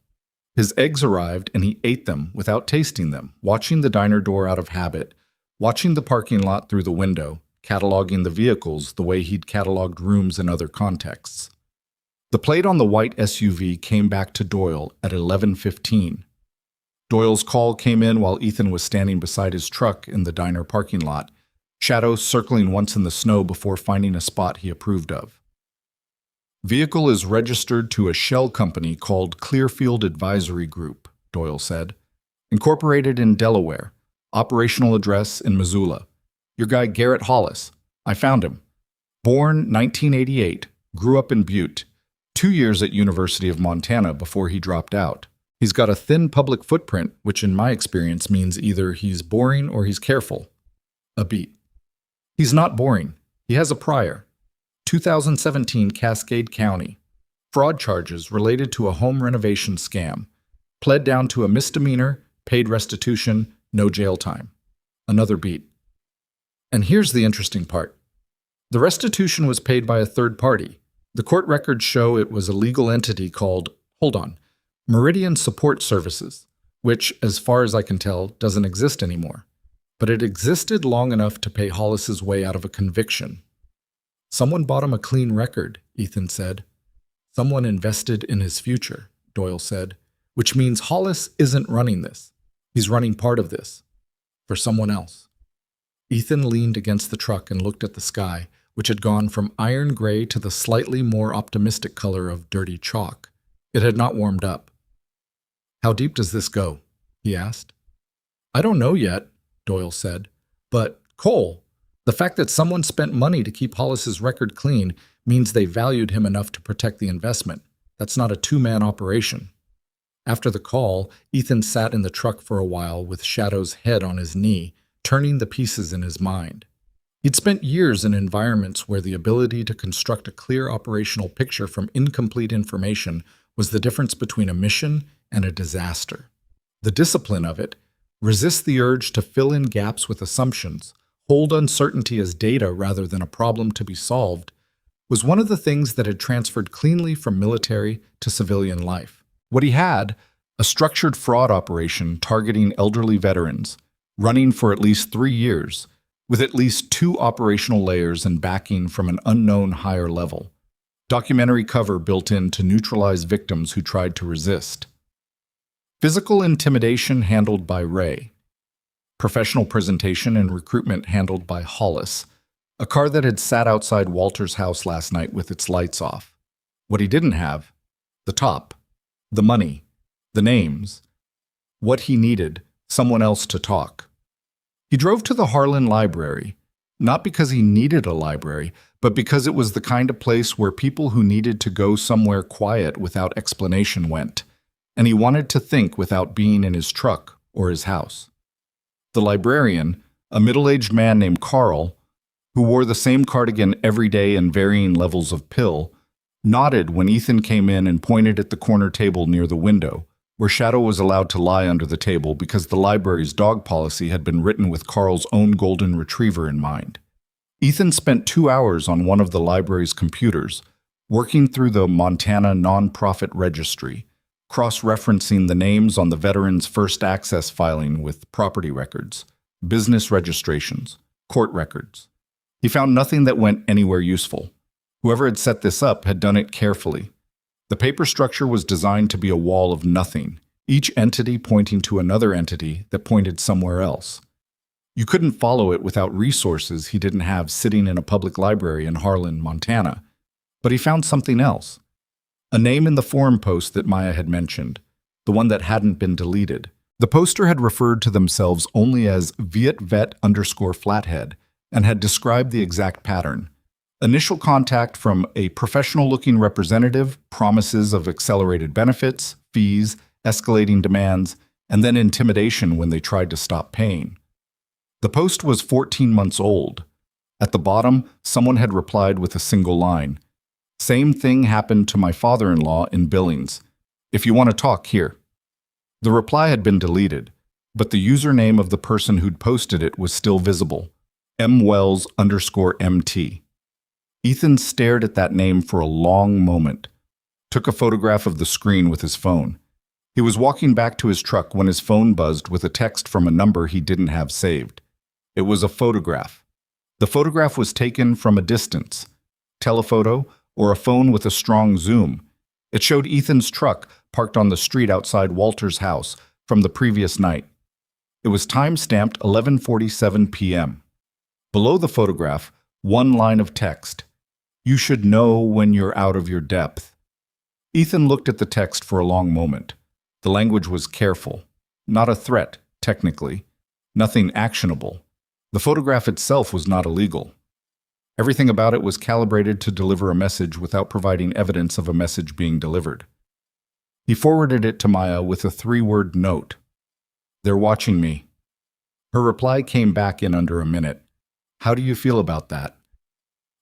His eggs arrived and he ate them without tasting them, watching the diner door out of habit, watching the parking lot through the window, cataloging the vehicles the way he'd cataloged rooms in other contexts. The plate on the white SUV came back to Doyle at 11:15. Doyle's call came in while Ethan was standing beside his truck in the diner parking lot, Shadow circling once in the snow before finding a spot he approved of. Vehicle is registered to a shell company called Clearfield Advisory Group, Doyle said. Incorporated in Delaware. Operational address in Missoula. Your guy Garrett Hollis. I found him. Born 1988. Grew up in Butte. 2 years at University of Montana before he dropped out. He's got a thin public footprint, which in my experience means either he's boring or he's careful. A beat. He's not boring. He has a prior. 2017 Cascade County. Fraud charges related to a home renovation scam. Pled down to a misdemeanor, paid restitution, no jail time. Another beat. And here's the interesting part. The restitution was paid by a third party. The court records show it was a legal entity called, Meridian Support Services, which, as far as I can tell, doesn't exist anymore. But it existed long enough to pay Hollis's way out of a conviction. Someone bought him a clean record, Ethan said. Someone invested in his future, Doyle said, which means Hollis isn't running this. He's running part of this. For someone else. Ethan leaned against the truck and looked at the sky, which had gone from iron gray to the slightly more optimistic color of dirty chalk. It had not warmed up. How deep does this go? He asked. I don't know yet, Doyle said. But, Cole, the fact that someone spent money to keep Hollis's record clean means they valued him enough to protect the investment. That's not a two-man operation. After the call, Ethan sat in the truck for a while with Shadow's head on his knee, turning the pieces in his mind. He'd spent years in environments where the ability to construct a clear operational picture from incomplete information was the difference between a mission and a disaster. The discipline of it, resist the urge to fill in gaps with assumptions, hold uncertainty as data rather than a problem to be solved, was one of the things that had transferred cleanly from military to civilian life. What he had, a structured fraud operation targeting elderly veterans, running for at least 3 years, with at least 2 operational layers and backing from an unknown higher level. Documentary cover built in to neutralize victims who tried to resist. Physical intimidation handled by Ray. Professional presentation and recruitment handled by Hollis, a car that had sat outside Walter's house last night with its lights off. What he didn't have, the top, the money, the names. What he needed, someone else to talk. He drove to the Harlan Library, not because he needed a library, but because it was the kind of place where people who needed to go somewhere quiet without explanation went, and he wanted to think without being in his truck or his house. The librarian, a middle-aged man named Carl, who wore the same cardigan every day in varying levels of pill, nodded when Ethan came in and pointed at the corner table near the window, where Shadow was allowed to lie under the table because the library's dog policy had been written with Carl's own golden retriever in mind. Ethan spent 2 hours on one of the library's computers, working through the Montana Nonprofit Registry, cross-referencing the names on the veterans' first access filing with property records, business registrations, court records. He found nothing that went anywhere useful. Whoever had set this up had done it carefully. The paper structure was designed to be a wall of nothing, each entity pointing to another entity that pointed somewhere else. You couldn't follow it without resources he didn't have sitting in a public library in Harlan, Montana. But he found something else. A name in the forum post that Maya had mentioned, the one that hadn't been deleted. The poster had referred to themselves only as VietVet_Flathead and had described the exact pattern. Initial contact from a professional-looking representative, promises of accelerated benefits, fees, escalating demands, and then intimidation when they tried to stop paying. The post was 14 months old. At the bottom, someone had replied with a single line. Same thing happened to my father-in-law in Billings. If you want to talk, here. The reply had been deleted, but the username of the person who'd posted it was still visible. MWells_MT. Ethan stared at that name for a long moment, took a photograph of the screen with his phone. He was walking back to his truck when his phone buzzed with a text from a number he didn't have saved. It was a photograph. The photograph was taken from a distance, telephoto, or a phone with a strong zoom. It showed Ethan's truck parked on the street outside Walter's house from the previous night. It was time-stamped 11:47 p.m. Below the photograph, one line of text. You should know when you're out of your depth. Ethan looked at the text for a long moment. The language was careful. Not a threat, technically. Nothing actionable. The photograph itself was not illegal. Everything about it was calibrated to deliver a message without providing evidence of a message being delivered. He forwarded it to Maya with a 3-word note. They're watching me. Her reply came back in under a minute. How do you feel about that?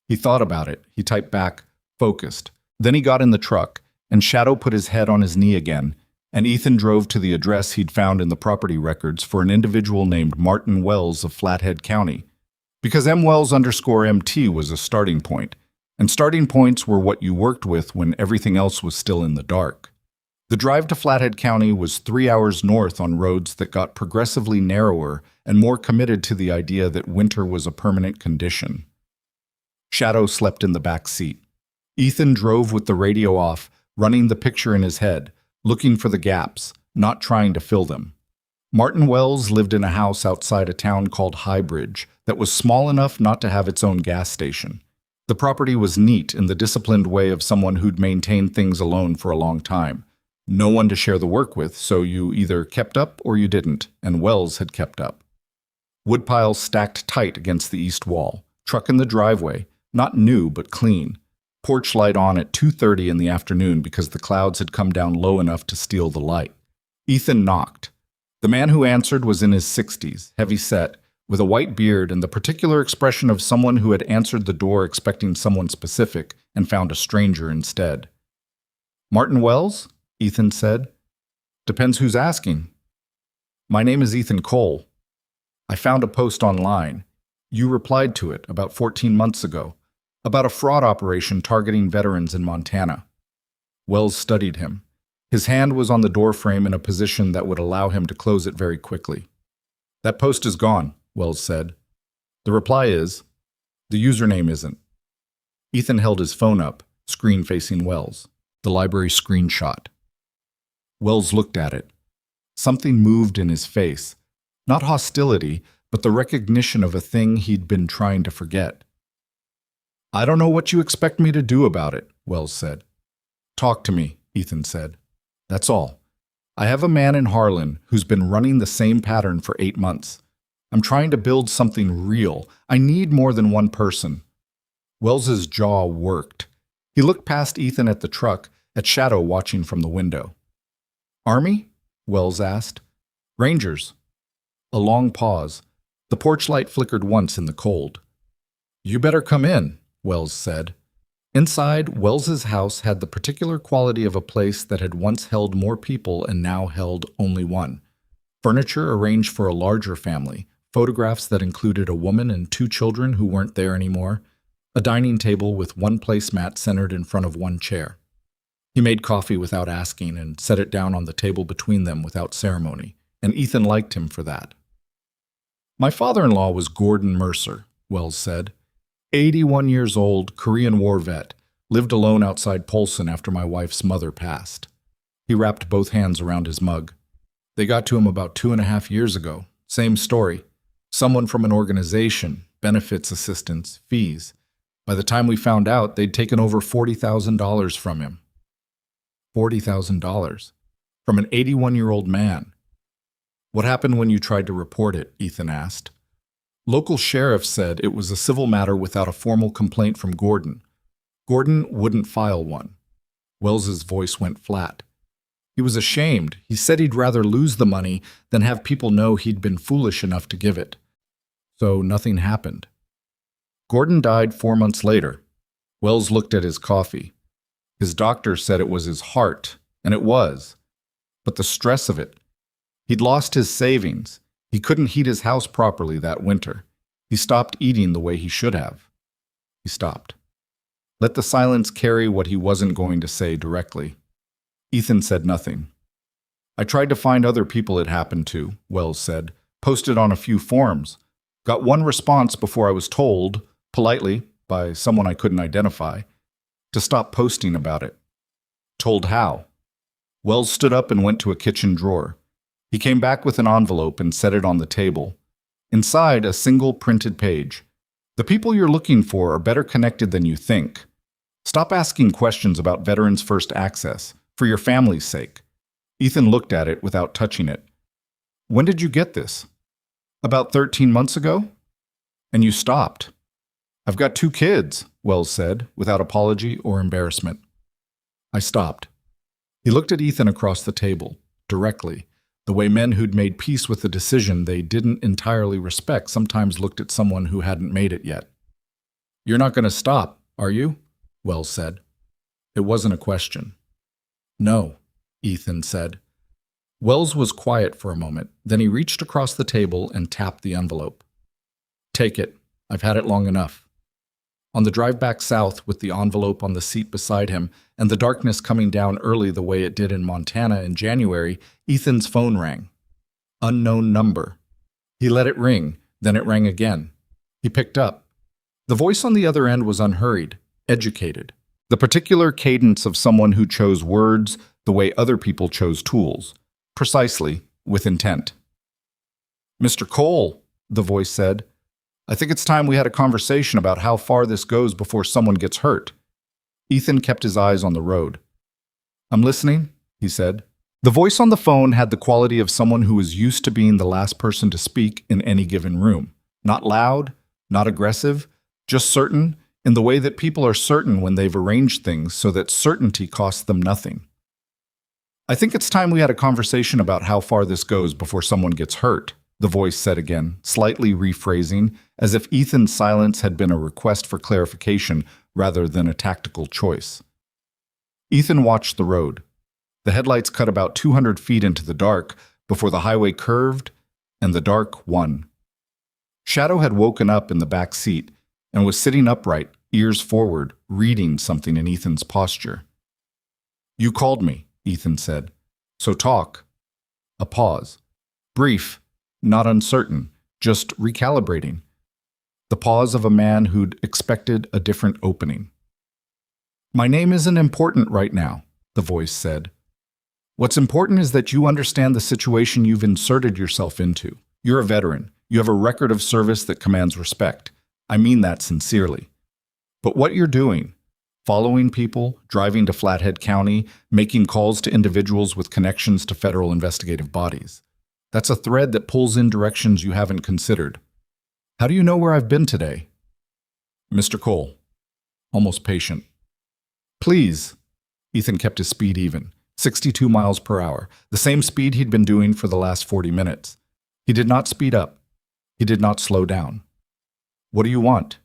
He thought about it. He typed back, focused. Then he got in the truck, and Shadow put his head on his knee again, and Ethan drove to the address he'd found in the property records for an individual named Martin Wells of Flathead County. Because MWells_MT was a starting point, and starting points were what you worked with when everything else was still in the dark. The drive to Flathead County was 3 hours north on roads that got progressively narrower and more committed to the idea that winter was a permanent condition. Shadow slept in the back seat. Ethan drove with the radio off, running the picture in his head, looking for the gaps, not trying to fill them. Martin Wells lived in a house outside a town called Highbridge that was small enough not to have its own gas station. The property was neat in the disciplined way of someone who'd maintained things alone for a long time. No one to share the work with, so you either kept up or you didn't, and Wells had kept up. Woodpiles stacked tight against the east wall, truck in the driveway, not new but clean. Porch light on at 2:30 in the afternoon because the clouds had come down low enough to steal the light. Ethan knocked. The man who answered was in his 60s, heavy-set, with a white beard and the particular expression of someone who had answered the door expecting someone specific and found a stranger instead. Martin Wells? Ethan said. Depends who's asking. My name is Ethan Cole. I found a post online. You replied to it about 14 months ago, about a fraud operation targeting veterans in Montana. Wells studied him. His hand was on the doorframe in a position that would allow him to close it very quickly. That post is gone, Wells said. The reply is, the username isn't. Ethan held his phone up, screen facing Wells, the library screenshot. Wells looked at it. Something moved in his face. Not hostility, but the recognition of a thing he'd been trying to forget. I don't know what you expect me to do about it, Wells said. Talk to me, Ethan said. That's all. I have a man in Harlan who's been running the same pattern for 8 months. I'm trying to build something real. I need more than one person. Wells's jaw worked. He looked past Ethan at the truck, at Shadow watching from the window. Army? Wells asked. Rangers. A long pause. The porch light flickered once in the cold. You better come in, Wells said. Inside, Wells's house had the particular quality of a place that had once held more people and now held only one. Furniture arranged for a larger family, photographs that included a woman and 2 children who weren't there anymore, a dining table with one placemat centered in front of one chair. He made coffee without asking and set it down on the table between them without ceremony, and Ethan liked him for that. My father-in-law was Gordon Mercer, Wells said. 81 years old, Korean War vet, lived alone outside Polson after my wife's mother passed. He wrapped both hands around his mug. They got to him about 2.5 years ago. Same story. Someone from an organization, benefits assistance, fees. By the time we found out, they'd taken over $40,000 from him. $40,000. From an 81-year-old man. What happened when you tried to report it? Ethan asked. Local sheriff said it was a civil matter without a formal complaint from Gordon. Gordon wouldn't file one. Wells's voice went flat. He was ashamed. He said he'd rather lose the money than have people know he'd been foolish enough to give it. So nothing happened. Gordon died 4 months later. Wells looked at his coffee. His doctor said it was his heart, and it was. But the stress of it. He'd lost his savings. He couldn't heat his house properly that winter. He stopped eating the way he should have. He stopped. Let the silence carry what he wasn't going to say directly. Ethan said nothing. I tried to find other people it happened to, Wells said. Posted on a few forums. Got one response before I was told, politely, by someone I couldn't identify, to stop posting about it. Told how? Wells stood up and went to a kitchen drawer. He came back with an envelope and set it on the table. Inside, a single printed page. The people you're looking for are better connected than you think. Stop asking questions about Veterans First Access, for your family's sake. Ethan looked at it without touching it. When did you get this? About 13 months ago? And you stopped. I've got 2 kids, Wells said, without apology or embarrassment. I stopped. He looked at Ethan across the table, directly, the way men who'd made peace with a decision they didn't entirely respect sometimes looked at someone who hadn't made it yet. You're not going to stop, are you? Wells said. It wasn't a question. No, Ethan said. Wells was quiet for a moment, then he reached across the table and tapped the envelope. Take it. I've had it long enough. On the drive back south with the envelope on the seat beside him and the darkness coming down early the way it did in Montana in January, Ethan's phone rang. Unknown number. He let it ring, then it rang again. He picked up. The voice on the other end was unhurried, educated. The particular cadence of someone who chose words the way other people chose tools. Precisely, with intent. Mr. Cole, the voice said, I think it's time we had a conversation about how far this goes before someone gets hurt. Ethan kept his eyes on the road. I'm listening, he said. The voice on the phone had the quality of someone who was used to being the last person to speak in any given room. Not loud, not aggressive, just certain, in the way that people are certain when they've arranged things so that certainty costs them nothing. I think it's time we had a conversation about how far this goes before someone gets hurt, the voice said again, slightly rephrasing, as if Ethan's silence had been a request for clarification rather than a tactical choice. Ethan watched the road. The headlights cut about 200 feet into the dark before the highway curved, and the dark won. Shadow had woken up in the back seat and was sitting upright, ears forward, reading something in Ethan's posture. You called me, Ethan said. So talk. A pause. Brief, not uncertain, just recalibrating. The pause of a man who'd expected a different opening. My name isn't important right now, the voice said. What's important is that you understand the situation you've inserted yourself into. You're a veteran. You have a record of service that commands respect. I mean that sincerely. But what you're doing, following people, driving to Flathead County, making calls to individuals with connections to federal investigative bodies, that's a thread that pulls in directions you haven't considered. How do you know where I've been today? Mr. Cole, almost patient. Please. Ethan kept his speed even, 62 miles per hour, the same speed he'd been doing for the last 40 minutes. He did not speed up. He did not slow down. What do you want?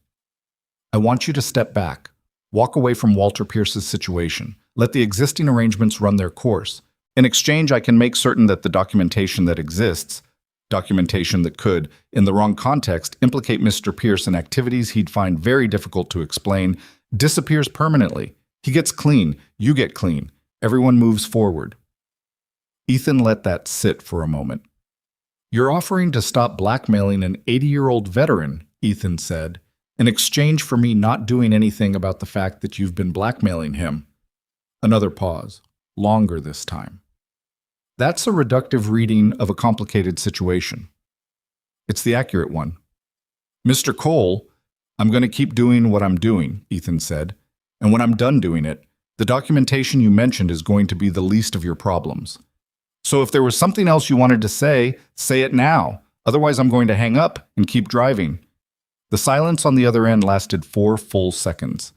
I want you to step back. Walk away from Walter Pierce's situation. Let the existing arrangements run their course. In exchange, I can make certain that the documentation that exists, documentation that could, in the wrong context, implicate Mr. Pierce in activities he'd find very difficult to explain, disappears permanently. He gets clean. You get clean. Everyone moves forward. Ethan let that sit for a moment. You're offering to stop blackmailing an 80-year-old veteran, Ethan said, in exchange for me not doing anything about the fact that you've been blackmailing him. Another pause, longer this time. That's a reductive reading of a complicated situation. It's the accurate one. Mr. Cole, I'm going to keep doing what I'm doing, Ethan said. And when I'm done doing it, the documentation you mentioned is going to be the least of your problems. So if there was something else you wanted to say it now. Otherwise, I'm going to hang up and keep driving. The silence on the other end lasted 4 full seconds.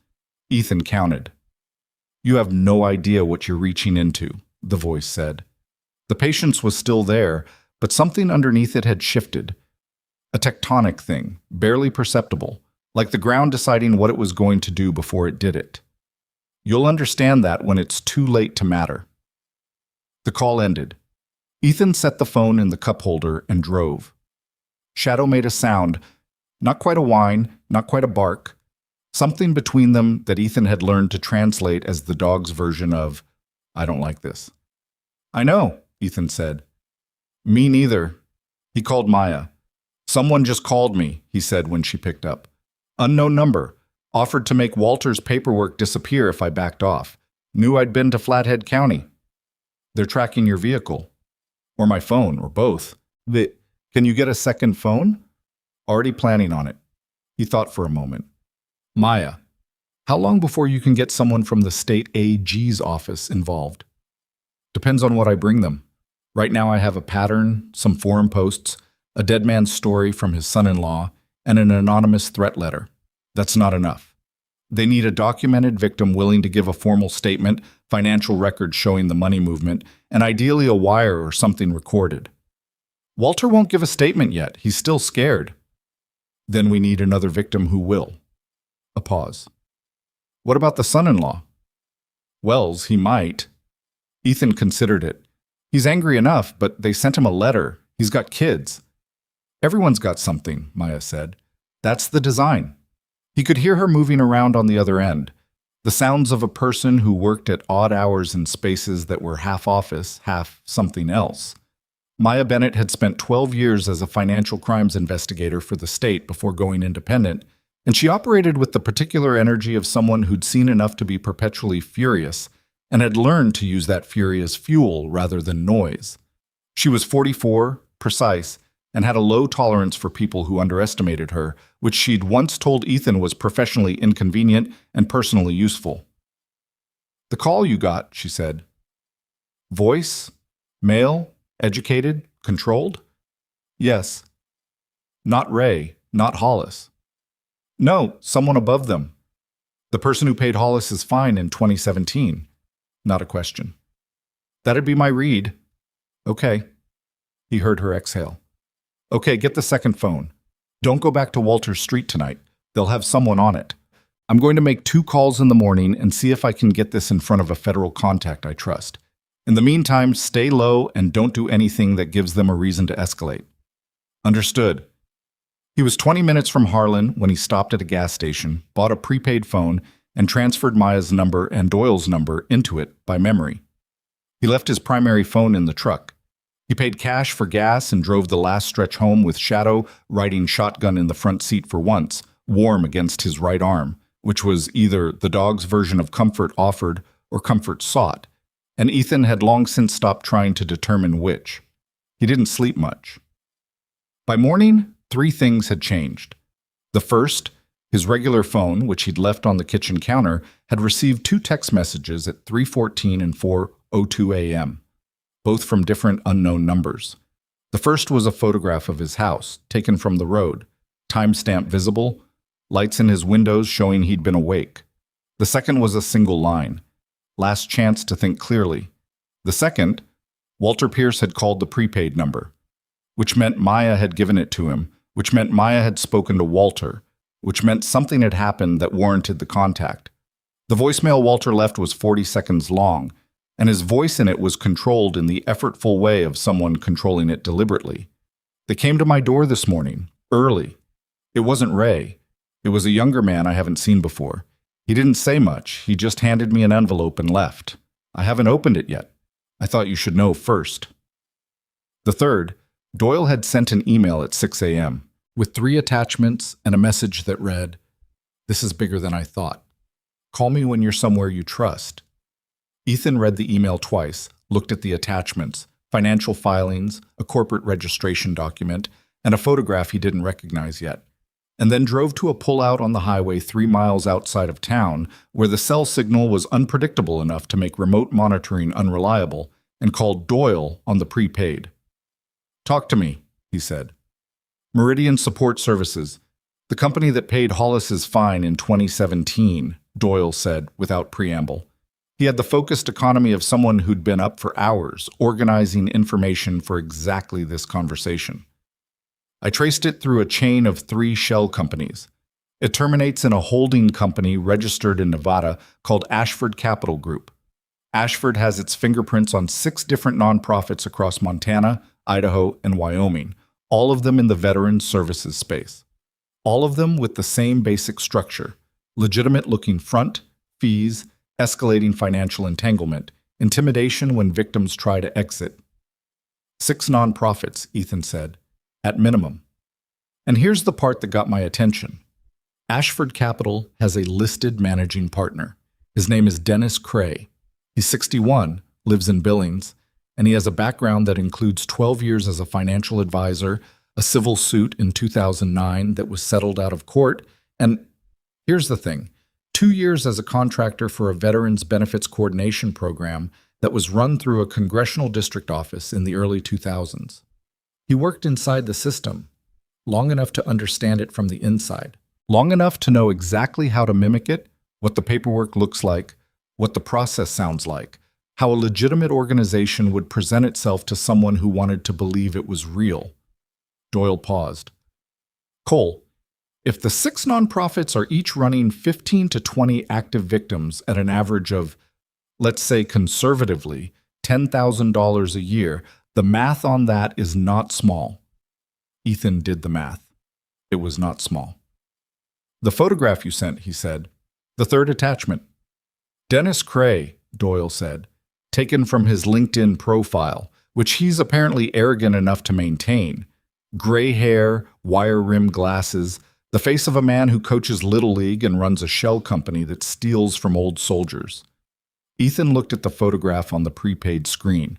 Ethan counted. You have no idea what you're reaching into, the voice said. The patience was still there, but something underneath it had shifted. A tectonic thing, barely perceptible, like the ground deciding what it was going to do before it did it. You'll understand that when it's too late to matter. The call ended. Ethan set the phone in the cup holder and drove. Shadow made a sound, not quite a whine, not quite a bark, something between them that Ethan had learned to translate as the dog's version of, I don't like this. I know, Ethan said. Me neither. He called Maya. Someone just called me, he said when she picked up. Unknown number. Offered to make Walter's paperwork disappear if I backed off. Knew I'd been to Flathead County. They're tracking your vehicle. Or my phone, or both. Can you get a second phone? Already planning on it. He thought for a moment. Maya, how long before you can get someone from the state AG's office involved? Depends on what I bring them. Right now I have a pattern, some forum posts, a dead man's story from his son-in-law, and an anonymous threat letter. That's not enough. They need a documented victim willing to give a formal statement, financial records showing the money movement, and ideally a wire or something recorded. Walter won't give a statement yet. He's still scared. Then we need another victim who will. A pause. What about the son-in-law? Wells, he might. Ethan considered it. He's angry enough, but they sent him a letter. He's got kids. Everyone's got something, Maya said. That's the design. He could hear her moving around on the other end. The sounds of a person who worked at odd hours in spaces that were half office, half something else. Maya Bennett had spent 12 years as a financial crimes investigator for the state before going independent, and she operated with the particular energy of someone who'd seen enough to be perpetually furious and had learned to use that fury as fuel rather than noise. She was 44, precise, and had a low tolerance for people who underestimated her, which she'd once told Ethan was professionally inconvenient and personally useful. The call you got, she said. Voice? Male? Educated? Controlled? Yes. Not Ray, not Hollis. No, someone above them. The person who paid Hollis's fine in 2017. Not a question. That'd be my read. Okay. He heard her exhale. Okay, get the second phone. Don't go back to Walter's Street tonight. They'll have someone on it. I'm going to make 2 calls in the morning and see if I can get this in front of a federal contact I trust. In the meantime, stay low and don't do anything that gives them a reason to escalate. Understood. He was 20 minutes from Harlan when he stopped at a gas station, bought a prepaid phone, and transferred Maya's number and Doyle's number into it by memory. He left his primary phone in the truck. He paid cash for gas and drove the last stretch home with Shadow riding shotgun in the front seat for once, warm against his right arm, which was either the dog's version of comfort offered or comfort sought, and Ethan had long since stopped trying to determine which. He didn't sleep much. By morning, 3 things had changed. The first, his regular phone, which he'd left on the kitchen counter, had received 2 text messages at 3:14 and 4:02 a.m., both from different unknown numbers. The first was a photograph of his house, taken from the road, timestamp visible, lights in his windows showing he'd been awake. The second was a single line, last chance to think clearly. The second, Walter Pierce had called the prepaid number, which meant Maya had given it to him, which meant Maya had spoken to Walter, which meant something had happened that warranted the contact. The voicemail Walter left was 40 seconds long, and his voice in it was controlled in the effortful way of someone controlling it deliberately. They came to my door this morning, early. It wasn't Ray. It was a younger man I haven't seen before. He didn't say much. He just handed me an envelope and left. I haven't opened it yet. I thought you should know first. The third, Doyle had sent an email at 6 a.m. with 3 attachments and a message that read, "This is bigger than I thought. Call me when you're somewhere you trust." Ethan read the email twice, looked at the attachments, financial filings, a corporate registration document, and a photograph he didn't recognize yet, and then drove to a pullout on the highway 3 miles outside of town where the cell signal was unpredictable enough to make remote monitoring unreliable, and called Doyle on the prepaid. "Talk to me," he said. "Meridian Support Services, the company that paid Hollis's fine in 2017, Doyle said without preamble. He had the focused economy of someone who'd been up for hours organizing information for exactly this conversation. "I traced it through a chain of 3 shell companies. It terminates in a holding company registered in Nevada called Ashford Capital Group. Ashford has its fingerprints on 6 different nonprofits across Montana, Idaho, and Wyoming, all of them in the veterans services space. All of them with the same basic structure: legitimate-looking front, fees, escalating financial entanglement, intimidation when victims try to exit. 6 nonprofits," Ethan said, "at minimum. And here's the part that got my attention. Ashford Capital has a listed managing partner. His name is Dennis Cray. He's 61, lives in Billings, and he has a background that includes 12 years as a financial advisor, a civil suit in 2009 that was settled out of court, and here's the thing, 2 years as a contractor for a Veterans Benefits Coordination Program that was run through a congressional district office in the early 2000s. He worked inside the system, long enough to understand it from the inside, long enough to know exactly how to mimic it, what the paperwork looks like, what the process sounds like, how a legitimate organization would present itself to someone who wanted to believe it was real." Doyle paused. "Cole, if the 6 nonprofits are each running 15 to 20 active victims at an average of, let's say conservatively, $10,000 a year, the math on that is not small." Ethan did the math. It was not small. "The photograph you sent," he said. "The 3rd attachment." "Dennis Cray," Doyle said, "taken from his LinkedIn profile, which he's apparently arrogant enough to maintain. Gray hair, wire-rimmed glasses, the face of a man who coaches Little League and runs a shell company that steals from old soldiers." Ethan looked at the photograph on the prepaid screen.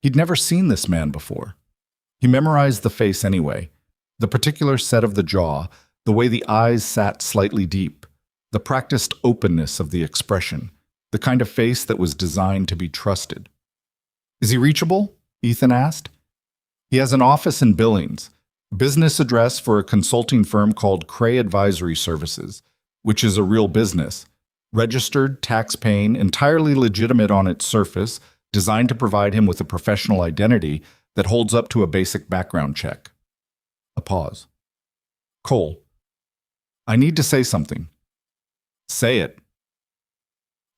He'd never seen this man before. He memorized the face anyway, the particular set of the jaw, the way the eyes sat slightly deep, the practiced openness of the expression, the kind of face that was designed to be trusted. "Is he reachable?" Ethan asked. "He has an office in Billings, business address for a consulting firm called Cray Advisory Services, which is a real business, registered, tax-paying, entirely legitimate on its surface, designed to provide him with a professional identity that holds up to a basic background check." A pause. "Cole, I need to say something." "Say it."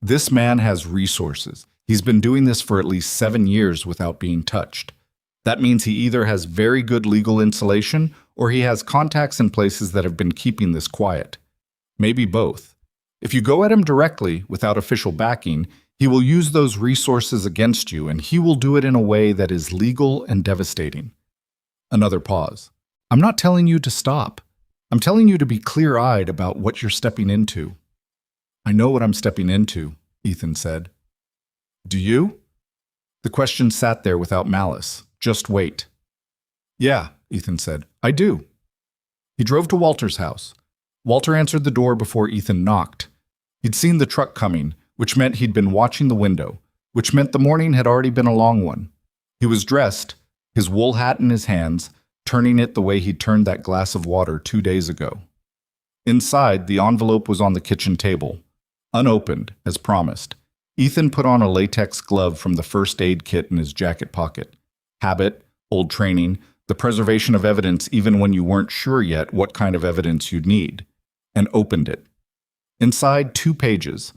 "This man has resources. He's been doing this for at least 7 years without being touched. That means he either has very good legal insulation or he has contacts in places that have been keeping this quiet. Maybe both. If you go at him directly, without official backing, he will use those resources against you, and he will do it in a way that is legal and devastating." Another pause. "I'm not telling you to stop. I'm telling you to be clear-eyed about what you're stepping into." "I know what I'm stepping into," Ethan said. "Do you?" The question sat there without malice. Just wait. "Yeah," Ethan said, "I do." He drove to Walter's house. Walter answered the door before Ethan knocked. He'd seen the truck coming, which meant he'd been watching the window, which meant the morning had already been a long one. He was dressed, his wool hat in his hands, turning it the way he'd turned that glass of water 2 days ago. Inside, the envelope was on the kitchen table, unopened, as promised. Ethan put on a latex glove from the first aid kit in his jacket pocket. Habit, old training, the preservation of evidence even when you weren't sure yet what kind of evidence you'd need, and opened it. Inside, 2 pages.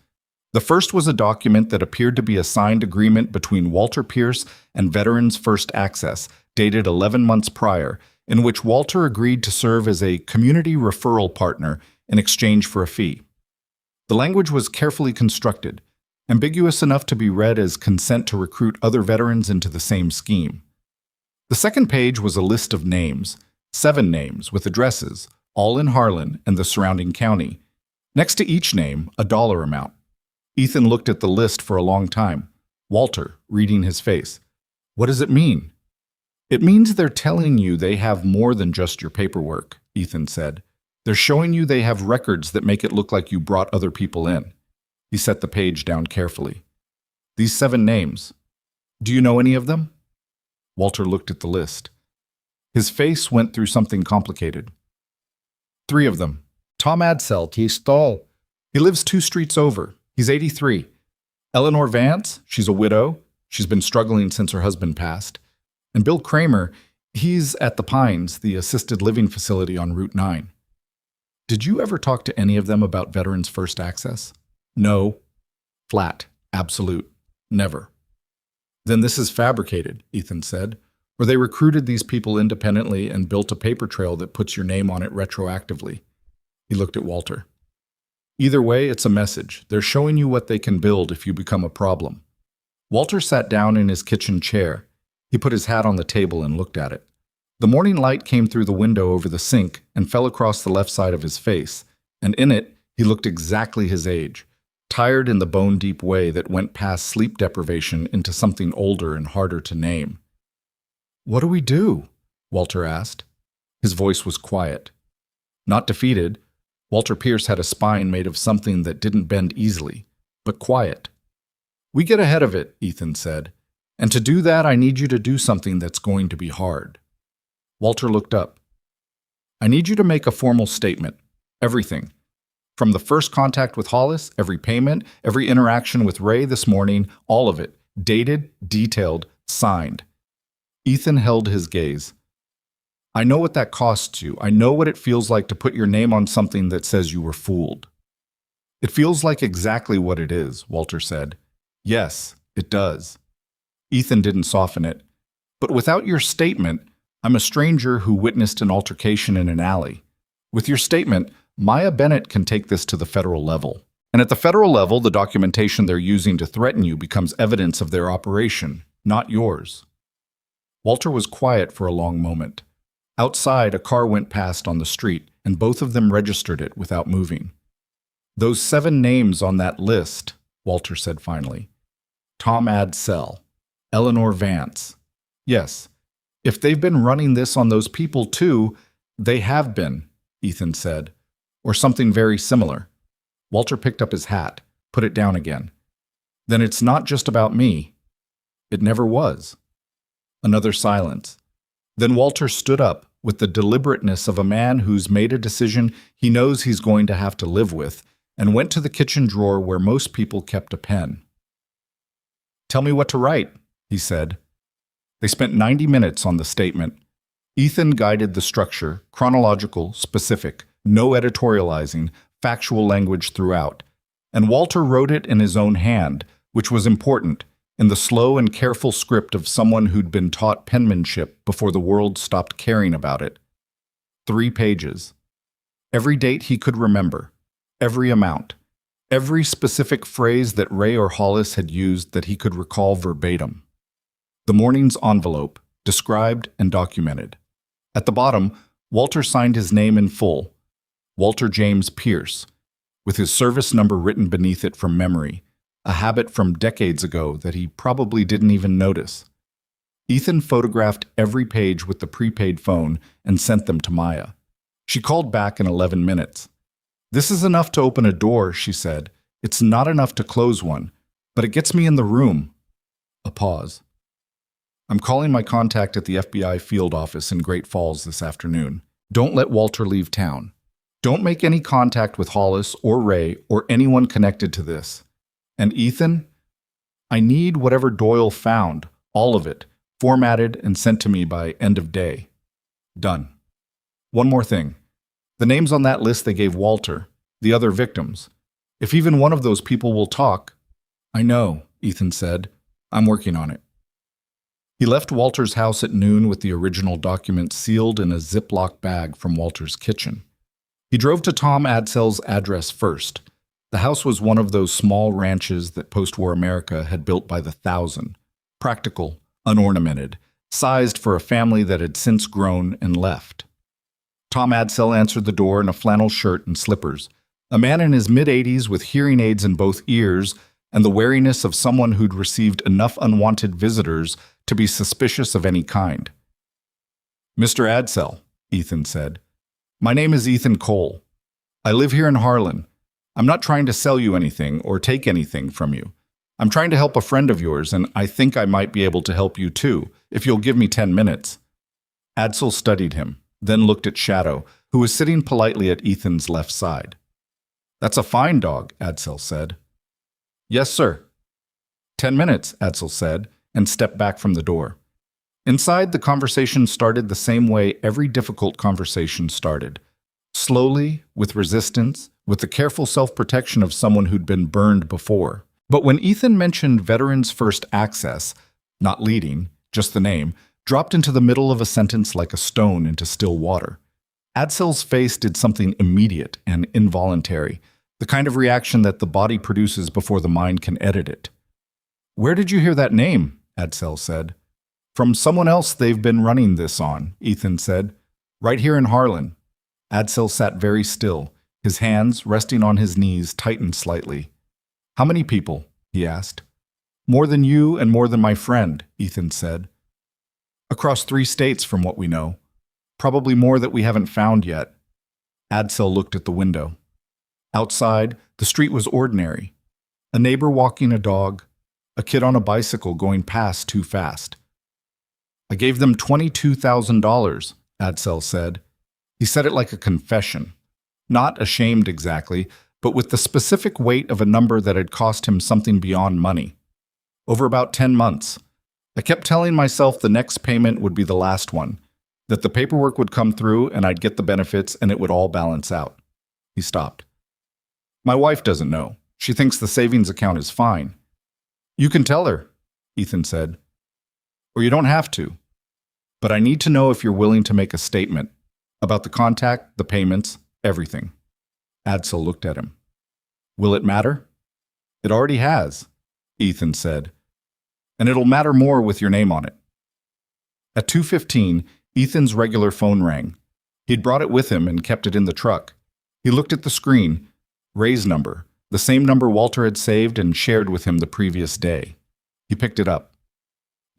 The first was a document that appeared to be a signed agreement between Walter Pierce and Veterans First Access, dated 11 months prior, in which Walter agreed to serve as a community referral partner in exchange for a fee. The language was carefully constructed, ambiguous enough to be read as consent to recruit other veterans into the same scheme. The second page was a list of names, 7 names with addresses, all in Harlan and the surrounding county. Next to each name, a dollar amount. Ethan looked at the list for a long time. Walter, reading his face. "What does it mean?" It means they're telling you they have more than just your paperwork, Ethan said. They're showing you they have records that make it look like you brought other people in. He set the page down carefully. These 7 names. Do you know any of them? Walter looked at the list. His face went through something complicated. 3 of them. Tom Adsell, he's tall. He lives 2 streets over. He's 83. Eleanor Vance, she's a widow. She's been struggling since her husband passed. And Bill Kramer, he's at the Pines, the assisted living facility on Route 9. Did you ever talk to any of them about Veterans First Access? No. Flat. Absolute. Never. Then this is fabricated, Ethan said. Or they recruited these people independently and built a paper trail that puts your name on it retroactively. He looked at Walter. Either way, it's a message. They're showing you what they can build if you become a problem. Walter sat down in his kitchen chair. He put his hat on the table and looked at it. The morning light came through the window over the sink and fell across the left side of his face, and in it, he looked exactly his age, tired in the bone-deep way that went past sleep deprivation into something older and harder to name. What do we do? Walter asked. His voice was quiet. Not defeated, Walter Pierce had a spine made of something that didn't bend easily, but quiet. We get ahead of it, Ethan said. And to do that, I need you to do something that's going to be hard. Walter looked up. I need you to make a formal statement. Everything. From the first contact with Hollis, every payment, every interaction with Ray this morning, all of it. Dated, detailed, signed. Ethan held his gaze. I know what that costs you. I know what it feels like to put your name on something that says you were fooled. It feels like exactly what it is, Walter said. Yes, it does. Ethan didn't soften it. But without your statement, I'm a stranger who witnessed an altercation in an alley. With your statement, Maya Bennett can take this to the federal level. And at the federal level, the documentation they're using to threaten you becomes evidence of their operation, not yours. Walter was quiet for a long moment. Outside, a car went past on the street, and both of them registered it without moving. Those 7 names on that list, Walter said finally. Tom Adsell. Eleanor Vance. Yes, if they've been running this on those people too, they have been, Ethan said, or something very similar. Walter picked up his hat, put it down again. Then it's not just about me. It never was. Another silence. Then Walter stood up with the deliberateness of a man who's made a decision he knows he's going to have to live with, and went to the kitchen drawer where most people kept a pen. Tell me what to write, he said. They spent 90 minutes on the statement. Ethan guided the structure, chronological, specific, no editorializing, factual language throughout. And Walter wrote it in his own hand, which was important, in the slow and careful script of someone who'd been taught penmanship before the world stopped caring about it. 3 pages. Every date he could remember, every amount, every specific phrase that Ray or Hollis had used that he could recall verbatim. The morning's envelope, described and documented. At the bottom, Walter signed his name in full, Walter James Pierce, with his service number written beneath it from memory, a habit from decades ago that he probably didn't even notice. Ethan photographed every page with the prepaid phone and sent them to Maya. She called back in 11 minutes. This is enough to open a door, she said. It's not enough to close one, but it gets me in the room. A pause. I'm calling my contact at the FBI field office in Great Falls this afternoon. Don't let Walter leave town. Don't make any contact with Hollis or Ray or anyone connected to this. And Ethan, I need whatever Doyle found, all of it, formatted and sent to me by end of day. Done. One more thing. The names on that list they gave Walter, the other victims. If even one of those people will talk. I know, Ethan said. I'm working on it. He left Walter's house at noon with the original document sealed in a Ziploc bag from Walter's kitchen. He drove to Tom Adsell's address first. The house was one of those small ranches that post-war America had built by the thousand. Practical, unornamented, sized for a family that had since grown and left. Tom Adsell answered the door in a flannel shirt and slippers, a man in his mid-80s with hearing aids in both ears and the wariness of someone who'd received enough unwanted visitors to be suspicious of any kind. Mr. Adsell, Ethan said. My name is Ethan Cole. I live here in Harlan. I'm not trying to sell you anything or take anything from you. I'm trying to help a friend of yours, and I think I might be able to help you too, if you'll give me 10 minutes. Adsell studied him, then looked at Shadow, who was sitting politely at Ethan's left side. That's a fine dog, Adsell said. Yes, sir. 10 minutes, Adsell said, and stepped back from the door. Inside, the conversation started the same way every difficult conversation started. Slowly, with resistance, with the careful self-protection of someone who'd been burned before. But when Ethan mentioned Veterans First Access, not leading, just the name, dropped into the middle of a sentence like a stone into still water. Adsell's face did something immediate and involuntary, the kind of reaction that the body produces before the mind can edit it. Where did you hear that name? Adsell said. From someone else they've been running this on, Ethan said. Right here in Harlan. Adsell sat very still, his hands, resting on his knees, tightened slightly. How many people? He asked. More than you and more than my friend, Ethan said. Across 3 states from what we know. Probably more that we haven't found yet. Adsell looked at the window. Outside, the street was ordinary. A neighbor walking a dog, a kid on a bicycle going past too fast. I gave them $22,000, Adsell said. He said it like a confession. Not ashamed exactly, but with the specific weight of a number that had cost him something beyond money. Over about 10 months. I kept telling myself the next payment would be the last one, that the paperwork would come through and I'd get the benefits and it would all balance out. He stopped. My wife doesn't know. She thinks the savings account is fine. You can tell her, Ethan said. Or you don't have to. But I need to know if you're willing to make a statement about the contact, the payments, everything. Adsell looked at him. Will it matter? It already has, Ethan said. And it'll matter more with your name on it. At 2:15, Ethan's regular phone rang. He'd brought it with him and kept it in the truck. He looked at the screen. Ray's number, the same number Walter had saved and shared with him the previous day. He picked it up.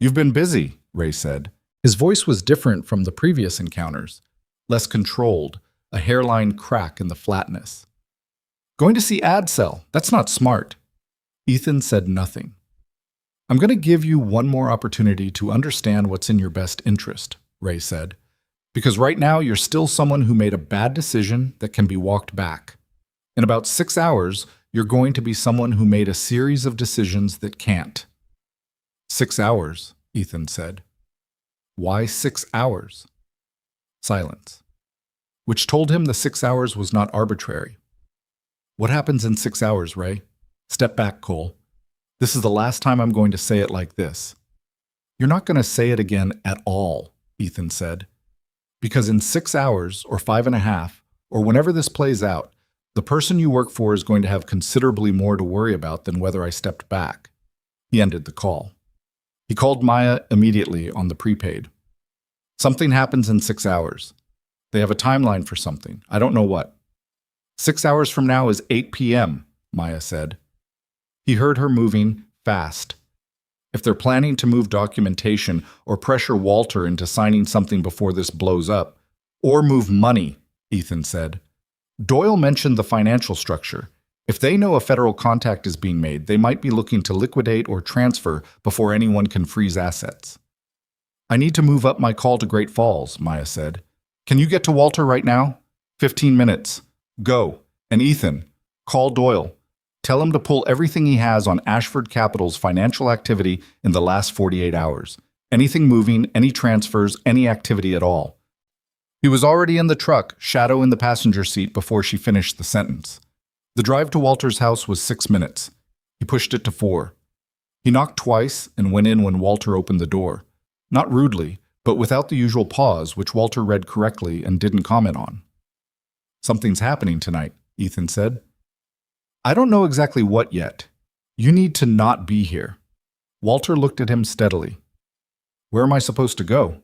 You've been busy, Ray said. His voice was different from the previous encounters, less controlled, a hairline crack in the flatness. Going to see Adsell. That's not smart. Ethan said nothing. I'm going to give you one more opportunity to understand what's in your best interest, Ray said, because right now you're still someone who made a bad decision that can be walked back. In about 6 hours, you're going to be someone who made a series of decisions that can't. 6 hours, Ethan said. Why 6 hours? Silence, which told him the 6 hours was not arbitrary. What happens in 6 hours, Ray? Step back, Cole. This is the last time I'm going to say it like this. You're not going to say it again at all, Ethan said. Because in 6 hours, or 5.5, or whenever this plays out, the person you work for is going to have considerably more to worry about than whether I stepped back. He ended the call. He called Maya immediately on the prepaid. Something happens in 6 hours. They have a timeline for something. I don't know what. 6 hours from now is 8 p.m., Maya said. He heard her moving fast. If they're planning to move documentation or pressure Walter into signing something before this blows up, or move money, Ethan said. Doyle mentioned the financial structure. If they know a federal contact is being made, they might be looking to liquidate or transfer before anyone can freeze assets. I need to move up my call to Great Falls, Maya said. Can you get to Walter right now? 15 minutes. Go. And Ethan, call Doyle. Tell him to pull everything he has on Ashford Capital's financial activity in the last 48 hours. Anything moving, any transfers, any activity at all. He was already in the truck, Shadow in the passenger seat before she finished the sentence. The drive to Walter's house was 6 minutes. He pushed it to 4. He knocked twice and went in when Walter opened the door. Not rudely, but without the usual pause, which Walter read correctly and didn't comment on. Something's happening tonight, Ethan said. I don't know exactly what yet. You need to not be here. Walter looked at him steadily. Where am I supposed to go?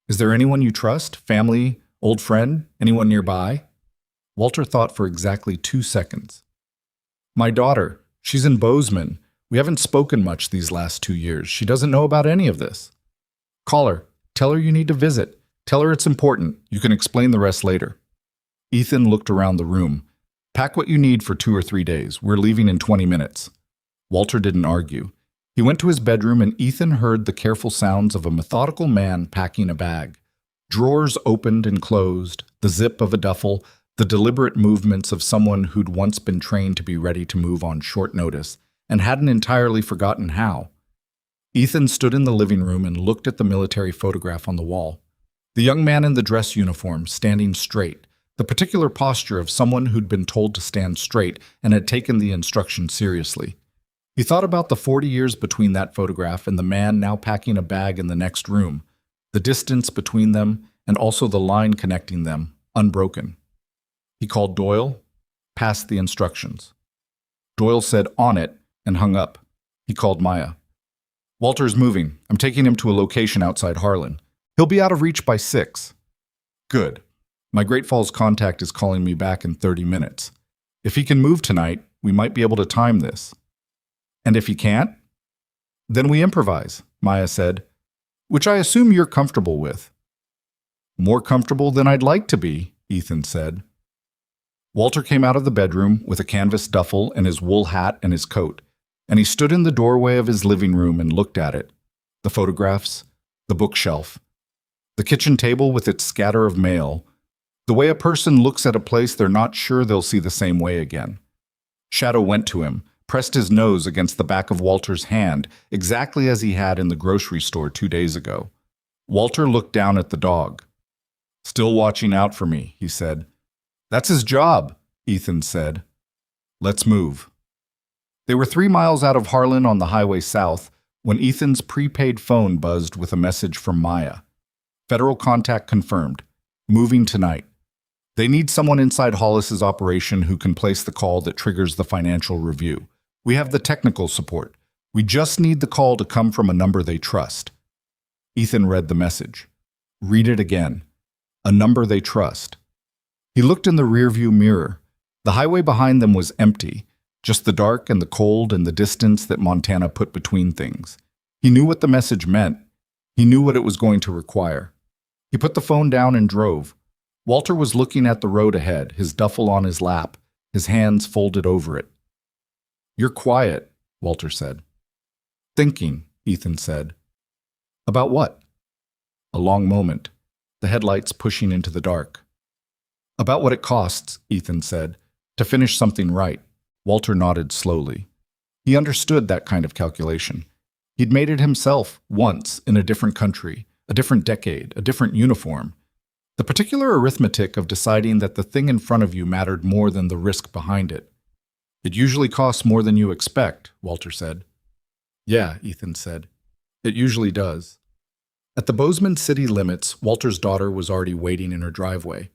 Is there anyone you trust? Family? Old friend? Anyone nearby? Walter thought for exactly 2 seconds. My daughter. She's in Bozeman. We haven't spoken much these last 2 years. She doesn't know about any of this. Call her. Tell her you need to visit. Tell her it's important. You can explain the rest later. Ethan looked around the room. Pack what you need for 2 or 3 days. We're leaving in 20 minutes. Walter didn't argue. He went to his bedroom and Ethan heard the careful sounds of a methodical man packing a bag. Drawers opened and closed, the zip of a duffel, the deliberate movements of someone who'd once been trained to be ready to move on short notice and hadn't entirely forgotten how. Ethan stood in the living room and looked at the military photograph on the wall. The young man in the dress uniform, standing straight, the particular posture of someone who'd been told to stand straight and had taken the instructions seriously. He thought about the 40 years between that photograph and the man now packing a bag in the next room, the distance between them and also the line connecting them, unbroken. He called Doyle, passed the instructions. Doyle said, "On it," and hung up. He called Maya. "Walter's moving. I'm taking him to a location outside Harlan. He'll be out of reach by 6. Good. My Great Falls contact is calling me back in 30 minutes. If he can move tonight, we might be able to time this. And if he can't? Then we improvise," Maya said, "which I assume you're comfortable with." "More comfortable than I'd like to be," Ethan said. Walter came out of the bedroom with a canvas duffel and his wool hat and his coat, and he stood in the doorway of his living room and looked at it. The photographs, the bookshelf, the kitchen table with its scatter of mail, the way a person looks at a place they're not sure they'll see the same way again. Shadow went to him, pressed his nose against the back of Walter's hand, exactly as he had in the grocery store 2 days ago. Walter looked down at the dog. "Still watching out for me," he said. "That's his job," Ethan said. "Let's move." They were 3 miles out of Harlan on the highway south when Ethan's prepaid phone buzzed with a message from Maya. Federal contact confirmed. Moving tonight. They need someone inside Hollis's operation who can place the call that triggers the financial review. We have the technical support. We just need the call to come from a number they trust. Ethan read the message. Read it again. A number they trust. He looked in the rearview mirror. The highway behind them was empty, just the dark and the cold and the distance that Montana put between things. He knew what the message meant. He knew what it was going to require. He put the phone down and drove. Walter was looking at the road ahead, his duffel on his lap, his hands folded over it. "You're quiet," Walter said. "Thinking," Ethan said. "About what?" A long moment, the headlights pushing into the dark. "About what it costs," Ethan said, "to finish something right." Walter nodded slowly. He understood that kind of calculation. He'd made it himself once in a different country, a different decade, a different uniform. The particular arithmetic of deciding that the thing in front of you mattered more than the risk behind it. "It usually costs more than you expect," Walter said. "Yeah," Ethan said. "It usually does." At the Bozeman city limits, Walter's daughter was already waiting in her driveway.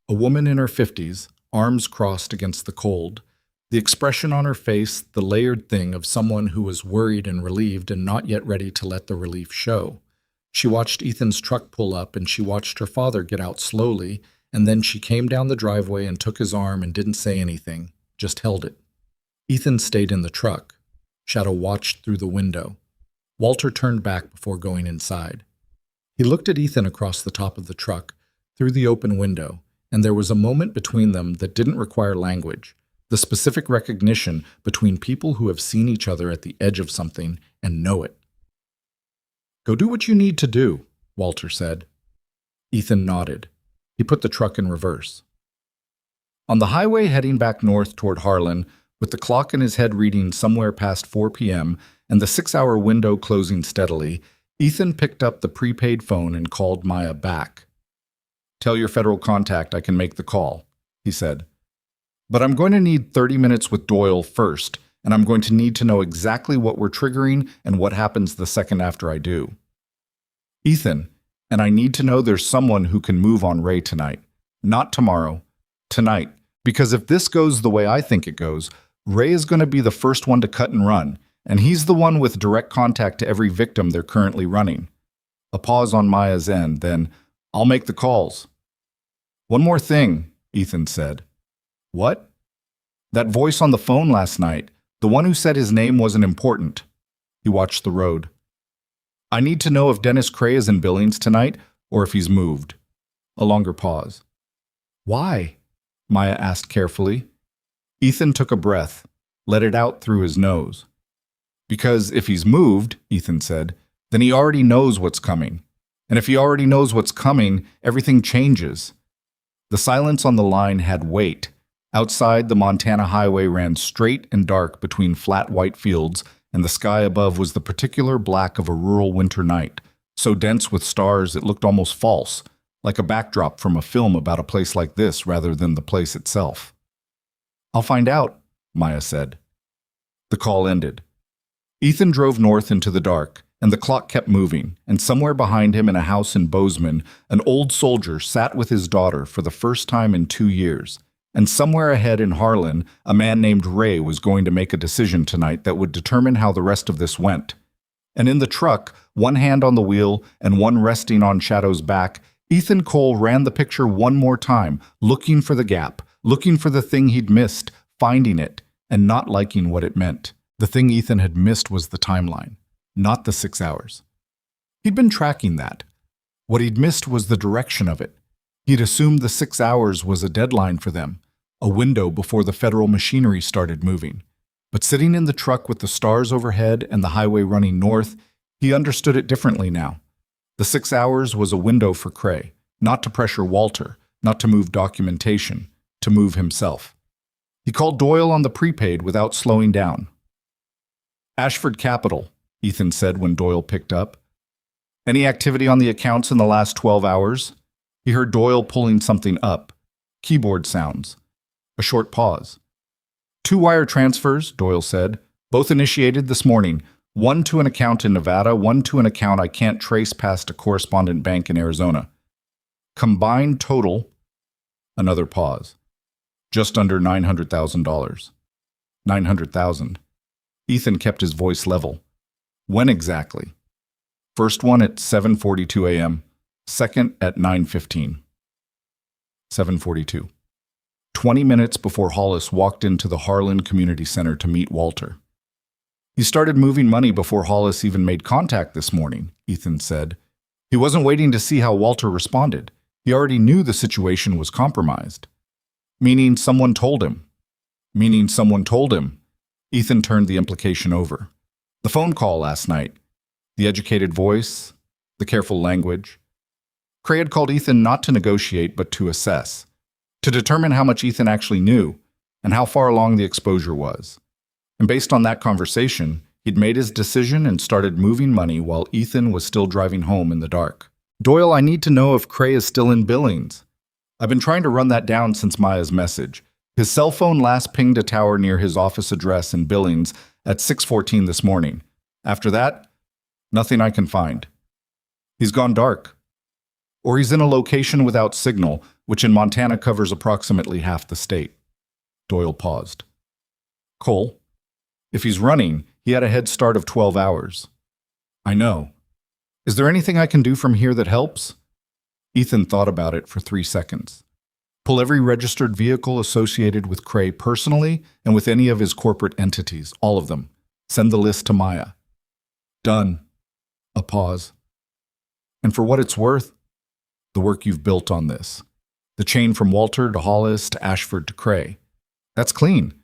A woman in her 50s, arms crossed against the cold, the expression on her face the layered thing of someone who was worried and relieved and not yet ready to let the relief show. She watched Ethan's truck pull up and she watched her father get out slowly, and then she came down the driveway and took his arm and didn't say anything, just held it. Ethan stayed in the truck. Shadow watched through the window. Walter turned back before going inside. He looked at Ethan across the top of the truck, through the open window, and there was a moment between them that didn't require language, the specific recognition between people who have seen each other at the edge of something and know it. "Go do what you need to do," Walter said. Ethan nodded. He put the truck in reverse. On the highway heading back north toward Harlan, with the clock in his head reading somewhere past 4 p.m. and the 6-hour window closing steadily, Ethan picked up the prepaid phone and called Maya back. "Tell your federal contact I can make the call," he said. "But I'm going to need 30 minutes with Doyle first, and I'm going to need to know exactly what we're triggering and what happens the second after I do. Ethan, and I need to know there's someone who can move on Ray tonight. Not tomorrow. Tonight. Because if this goes the way I think it goes, Ray is going to be the first one to cut and run, and he's the one with direct contact to every victim they're currently running." A pause on Maya's end, then, "I'll make the calls." "One more thing," Ethan said. "What?" "That voice on the phone last night, the one who said his name wasn't important." He watched the road. "I need to know if Dennis Cray is in Billings tonight or if he's moved. A longer pause. Why? Maya asked carefully. Ethan took a breath, let it out through his nose. Because if he's moved, Ethan said, then he already knows what's coming. And if he already knows what's coming, everything changes. The silence on the line had weight. Outside, the Montana highway ran straight and dark between flat white fields, and the sky above was the particular black of a rural winter night, so dense with stars it looked almost false, like a backdrop from a film about a place like this rather than the place itself. I'll find out, Maya said. The call ended. Ethan drove north into the dark, and the clock kept moving, and somewhere behind him in a house in Bozeman, an old soldier sat with his daughter for the first time in 2 years. And somewhere ahead in Harlan, a man named Ray was going to make a decision tonight that would determine how the rest of this went. And in the truck, one hand on the wheel and one resting on Shadow's back, Ethan Cole ran the picture one more time, looking for the gap, looking for the thing he'd missed, finding it, and not liking what it meant. The thing Ethan had missed was the timeline, not the 6 hours. He'd been tracking that. What he'd missed was the direction of it. He'd assumed the 6 hours was a deadline for them, a window before the federal machinery started moving. But sitting in the truck with the stars overhead and the highway running north, he understood it differently now. The 6 hours was a window for Cray, not to pressure Walter, not to move documentation, to move himself. He called Doyle on the prepaid without slowing down. Ashford Capital, Ethan said when Doyle picked up. Any activity on the accounts in the last 12 hours? He heard Doyle pulling something up. Keyboard sounds. A short pause. 2 wire transfers, Doyle said, both initiated this morning. One to an account in Nevada, one to an account I can't trace past a correspondent bank in Arizona. Combined total, another pause. Just under $900,000. 900,000. Ethan kept his voice level. When exactly? First one at 7:42 a.m., second at 9:15. 7:42. 20 minutes before Hollis walked into the Harlan Community Center to meet Walter. He started moving money before Hollis even made contact this morning, Ethan said. He wasn't waiting to see how Walter responded. He already knew the situation was compromised. Meaning someone told him. Meaning someone told him. Ethan turned the implication over. The phone call last night. The educated voice. The careful language. Cray had called Ethan not to negotiate but to assess. To determine how much Ethan actually knew and how far along the exposure was. And based on that conversation, he'd made his decision and started moving money while Ethan was still driving home in the dark. Doyle, I need to know if Cray is still in Billings. I've been trying to run that down since Maya's message. His cell phone last pinged a tower near his office address in Billings at 6:14 this morning. After that, nothing I can find. He's gone dark. Or he's in a location without signal, which in Montana covers approximately half the state. Doyle paused. Cole, if he's running, he had a head start of 12 hours. I know. Is there anything I can do from here that helps? Ethan thought about it for 3 seconds. Pull every registered vehicle associated with Cray personally and with any of his corporate entities, all of them. Send the list to Maya. Done. A pause. And for what it's worth, the work you've built on this. The chain from Walter to Hollis to Ashford to Cray. That's clean.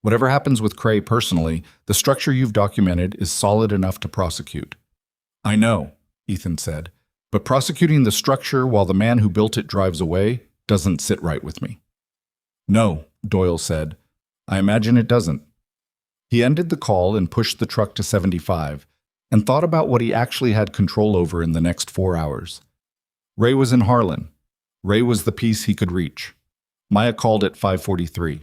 Whatever happens with Cray personally, the structure you've documented is solid enough to prosecute. I know, Ethan said, but prosecuting the structure while the man who built it drives away doesn't sit right with me. No, Doyle said. I imagine it doesn't. He ended the call and pushed the truck to 75 and thought about what he actually had control over in the next 4 hours. Ray was in Harlan. Ray was the piece he could reach. Maya called at 5:43.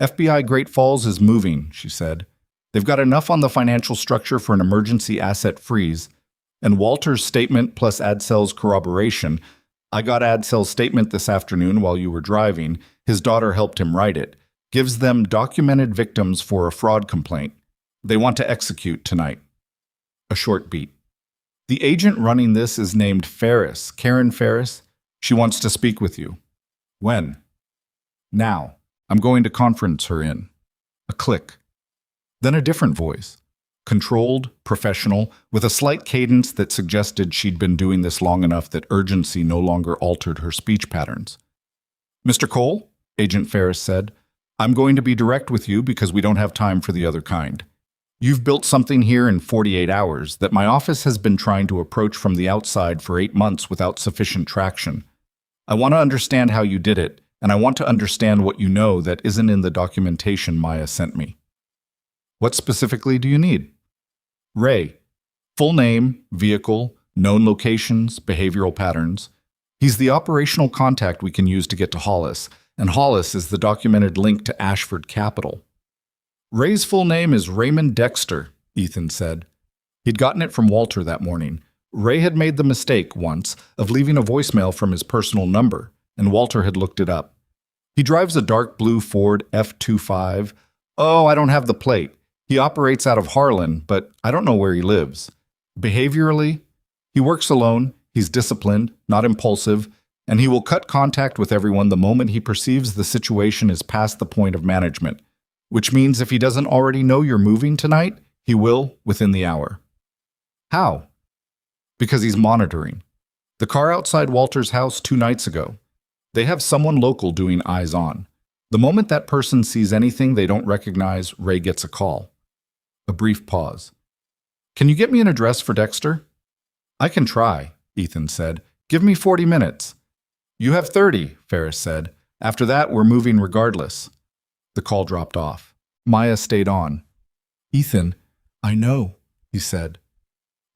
FBI Great Falls is moving, she said. They've got enough on the financial structure for an emergency asset freeze, and Walter's statement plus Adsel's corroboration. I got Adsel's statement this afternoon while you were driving. His daughter helped him write it. Gives them documented victims for a fraud complaint. They want to execute tonight. A short beat. The agent running this is named Ferris, Karen Ferris. She wants to speak with you. When? Now. I'm going to conference her in. A click. Then a different voice. controlled, professional, with a slight cadence that suggested she'd been doing this long enough that urgency no longer altered her speech patterns. "Mr. Cole," Agent Ferris said, "I'm going to be direct with you because we don't have time for the other kind. You've built something here in 48 hours that my office has been trying to approach from the outside for 8 months without sufficient traction. I want to understand how you did it, and I want to understand what you know that isn't in the documentation Maya sent me." "What specifically do you need?" "Ray. Full name, vehicle, known locations, behavioral patterns. He's the operational contact we can use to get to Hollis, and Hollis is the documented link to Ashford Capital." "Ray's full name is Raymond Dexter," Ethan said. He'd gotten it from Walter that morning. Ray had made the mistake once of leaving a voicemail from his personal number, and Walter had looked it up. He drives a dark blue Ford F25. "Oh, I don't have the plate. He operates out of Harlan, but I don't know where he lives. Behaviorally, he works alone, he's disciplined, not impulsive, and he will cut contact with everyone the moment he perceives the situation is past the point of management, which means if he doesn't already know you're moving tonight, he will within the hour." "How?" "Because he's monitoring. The car outside Walter's house 2 nights ago. They have someone local doing eyes on. The moment that person sees anything they don't recognize, Ray gets a call." A brief pause. "Can you get me an address for Dexter?" "I can try," Ethan said. "Give me 40 minutes. "You have 30, Ferris said. "After that, we're moving regardless." The call dropped off. Maya stayed on. "Ethan, I know," he said.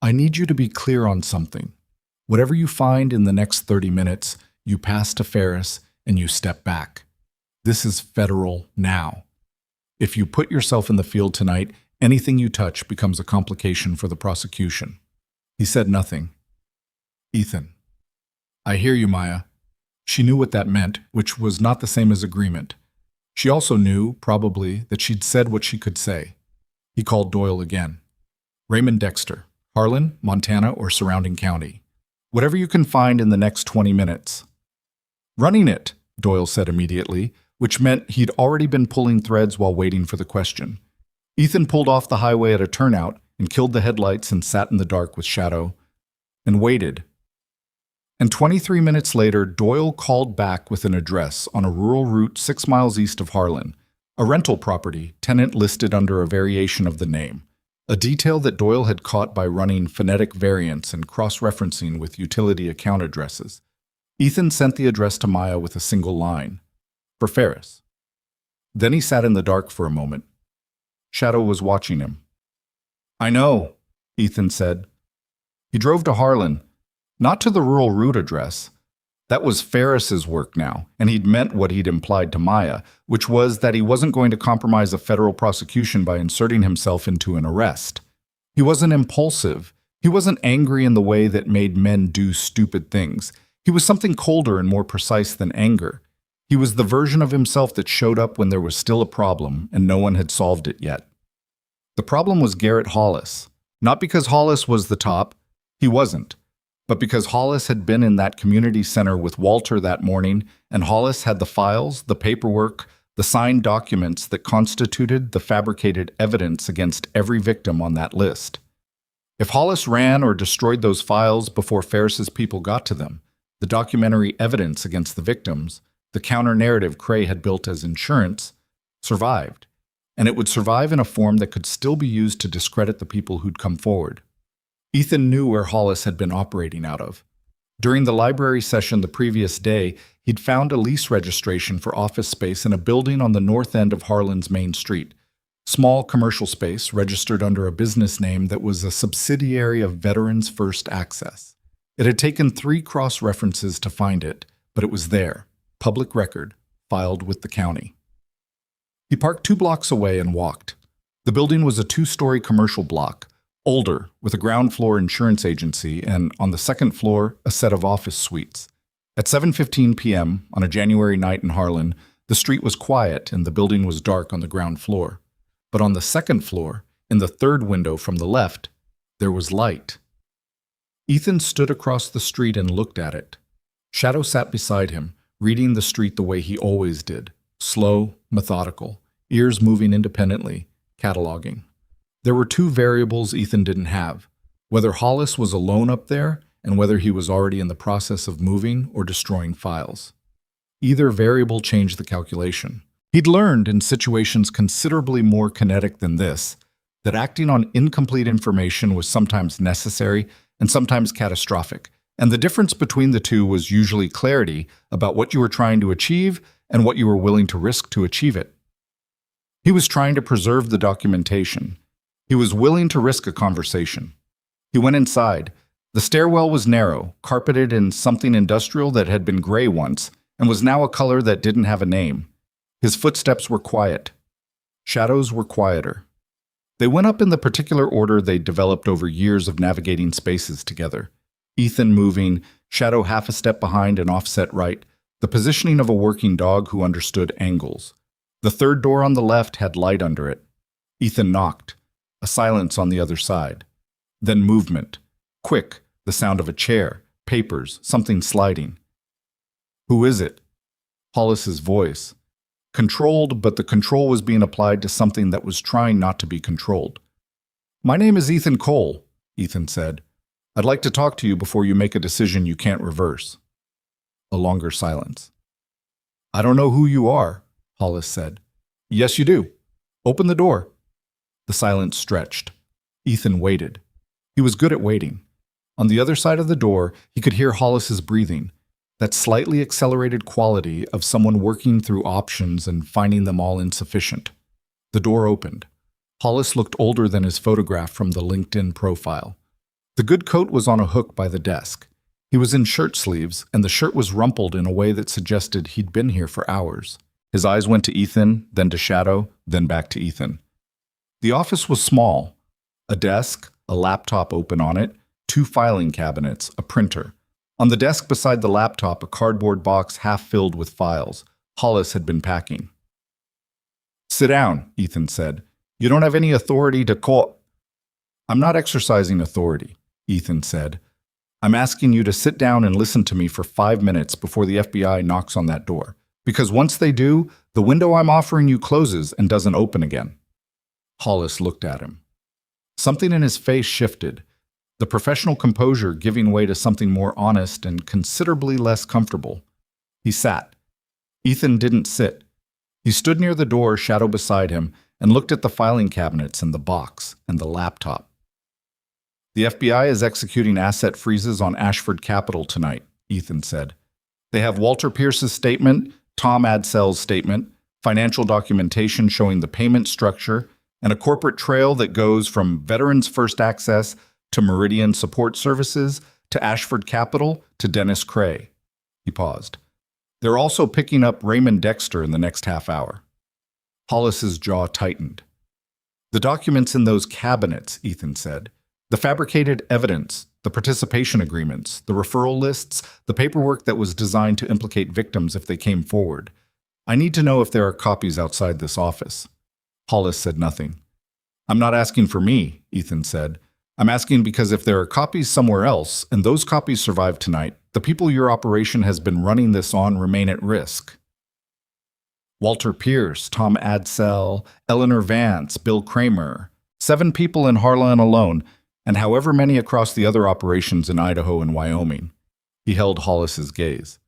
"I need you to be clear on something. Whatever you find in the next 30 minutes, you pass to Ferris and you step back. This is federal now. If you put yourself in the field tonight, anything you touch becomes a complication for the prosecution." He said nothing. "Ethan." "I hear you, Maya." She knew what that meant, which was not the same as agreement. She also knew, probably, that she'd said what she could say. He called Doyle again. "Raymond Dexter, Harlan, Montana, or surrounding county. Whatever you can find in the next 20 minutes. "Running it," Doyle said immediately, which meant he'd already been pulling threads while waiting for the question. Ethan pulled off the highway at a turnout and killed the headlights and sat in the dark with Shadow and waited. And 23 minutes later, Doyle called back with an address on a rural route 6 miles east of Harlan, a rental property, tenant listed under a variation of the name, a detail that Doyle had caught by running phonetic variants and cross-referencing with utility account addresses. Ethan sent the address to Maya with a single line. "For Ferris." Then he sat in the dark for a moment. Shadow was watching him. "I know," Ethan said. He drove to Harlan, not to the rural route address. That was Ferris's work now, and he'd meant what he'd implied to Maya, which was that he wasn't going to compromise a federal prosecution by inserting himself into an arrest. He wasn't impulsive. He wasn't angry in the way that made men do stupid things. He was something colder and more precise than anger. He was the version of himself that showed up when there was still a problem and no one had solved it yet. The problem was Garrett Hollis. Not because Hollis was the top, he wasn't, but because Hollis had been in that community center with Walter that morning, and Hollis had the files, the paperwork, the signed documents that constituted the fabricated evidence against every victim on that list. If Hollis ran or destroyed those files before Ferris's people got to them, the documentary evidence against the victims, the counter-narrative Cray had built as insurance, survived, and it would survive in a form that could still be used to discredit the people who'd come forward. Ethan knew where Hollis had been operating out of. During the library session the previous day, he'd found a lease registration for office space in a building on the north end of Harlan's main street. Small commercial space registered under a business name that was a subsidiary of Veterans First Access. It had taken 3 cross-references to find it, but it was there, public record, filed with the county. He parked 2 blocks away and walked. The building was a 2-story commercial block, older, with a ground floor insurance agency, and on the second floor, a set of office suites. At 7:15 p.m. on a January night in Harlan, the street was quiet and the building was dark on the ground floor. But on the second floor, in the third window from the left, there was light. Ethan stood across the street and looked at it. Shadow sat beside him, reading the street the way he always did, slow, methodical, ears moving independently, cataloging. There were two variables Ethan didn't have: whether Hollis was alone up there and whether he was already in the process of moving or destroying files. Either variable changed the calculation. He'd learned in situations considerably more kinetic than this that acting on incomplete information was sometimes necessary and sometimes catastrophic, and the difference between the two was usually clarity about what you were trying to achieve and what you were willing to risk to achieve it. He was trying to preserve the documentation. He was willing to risk a conversation. He went inside. The stairwell was narrow, carpeted in something industrial that had been gray once and was now a color that didn't have a name. His footsteps were quiet. Shadows were quieter. They went up in the particular order they'd developed over years of navigating spaces together. Ethan moving, Shadow half a step behind and offset right, the positioning of a working dog who understood angles. The third door on the left had light under it. Ethan knocked. A silence on the other side. Then movement. Quick, the sound of a chair, papers, something sliding. "Who is it?" Hollis's voice. Controlled, but the control was being applied to something that was trying not to be controlled. "My name is Ethan Cole," Ethan said. "I'd like to talk to you before you make a decision you can't reverse." A longer silence. "I don't know who you are," Hollis said. "Yes, you do. Open the door." The silence stretched. Ethan waited. He was good at waiting. On the other side of the door, he could hear Hollis's breathing, that slightly accelerated quality of someone working through options and finding them all insufficient. The door opened. Hollis looked older than his photograph from the LinkedIn profile. The good coat was on a hook by the desk. He was in shirt sleeves, and the shirt was rumpled in a way that suggested he'd been here for hours. His eyes went to Ethan, then to Shadow, then back to Ethan. The office was small. A desk, a laptop open on it, two filing cabinets, a printer. On the desk beside the laptop, a cardboard box half filled with files. Hollis had been packing. "Sit down," Ethan said. "You don't have any authority to call—" "I'm not exercising authority," Ethan said. "I'm asking you to sit down and listen to me for 5 minutes before the FBI knocks on that door. Because once they do, the window I'm offering you closes and doesn't open again." Hollis looked at him. Something in his face shifted, the professional composure giving way to something more honest and considerably less comfortable. He sat. Ethan didn't sit. He stood near the door, Shadow beside him, and looked at the filing cabinets and the box and the laptop. "The FBI is executing asset freezes on Ashford Capital tonight," Ethan said. "They have Walter Pierce's statement, Tom Adsell's statement, financial documentation showing the payment structure, and a corporate trail that goes from Veterans First Access to Meridian Support Services to Ashford Capital to Dennis Cray." He paused. "They're also picking up Raymond Dexter in the next half hour." Hollis's jaw tightened. "The documents in those cabinets," Ethan said. "The fabricated evidence, the participation agreements, the referral lists, the paperwork that was designed to implicate victims if they came forward. I need to know if there are copies outside this office." Hollis said nothing. "I'm not asking for me," Ethan said. "I'm asking because if there are copies somewhere else, and those copies survive tonight, the people your operation has been running this on remain at risk. Walter Pierce, Tom Adsell, Eleanor Vance, Bill Kramer, 7 people in Harlan alone, and however many across the other operations in Idaho and Wyoming." He held Hollis's gaze.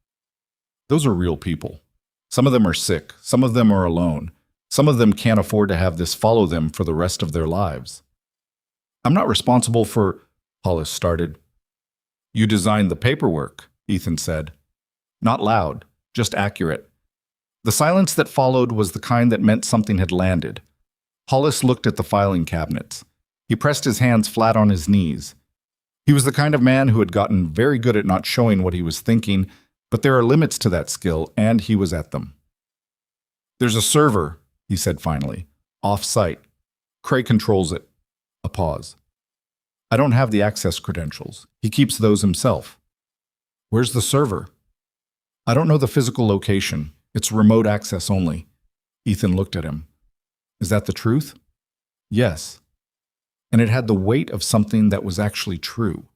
"Those are real people. Some of them are sick, some of them are alone, some of them can't afford to have this follow them for the rest of their lives." "I'm not responsible for—" Hollis started. "You designed the paperwork," Ethan said. Not loud, just accurate. The silence that followed was the kind that meant something had landed. Hollis looked at the filing cabinets. He pressed his hands flat on his knees. He was the kind of man who had gotten very good at not showing what he was thinking, but there are limits to that skill, and he was at them. "There's a server," he said finally, "off-site. Cray controls it." A pause. "I don't have the access credentials. He keeps those himself." "Where's the server?" "I don't know the physical location. It's remote access only." Ethan looked at him. "Is that the truth?" "Yes." And it had the weight of something that was actually true,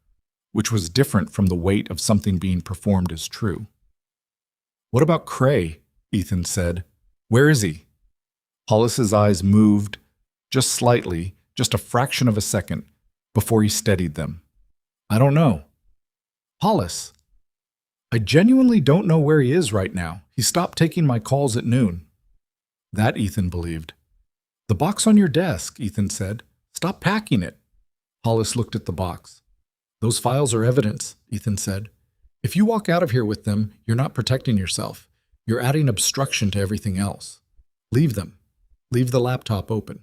which was different from the weight of something being performed as true. "What about Cray?" Ethan said. "Where is he?" Hollis's eyes moved, just slightly, just a fraction of a second, before he steadied them. I don't know. Hollis. I genuinely don't know where he is right now. He stopped taking my calls at noon. That Ethan believed. The box on your desk, Ethan said. Stop packing it. Hollis looked at the box. Those files are evidence, Ethan said. If you walk out of here with them, you're not protecting yourself. You're adding obstruction to everything else. Leave them. Leave the laptop open.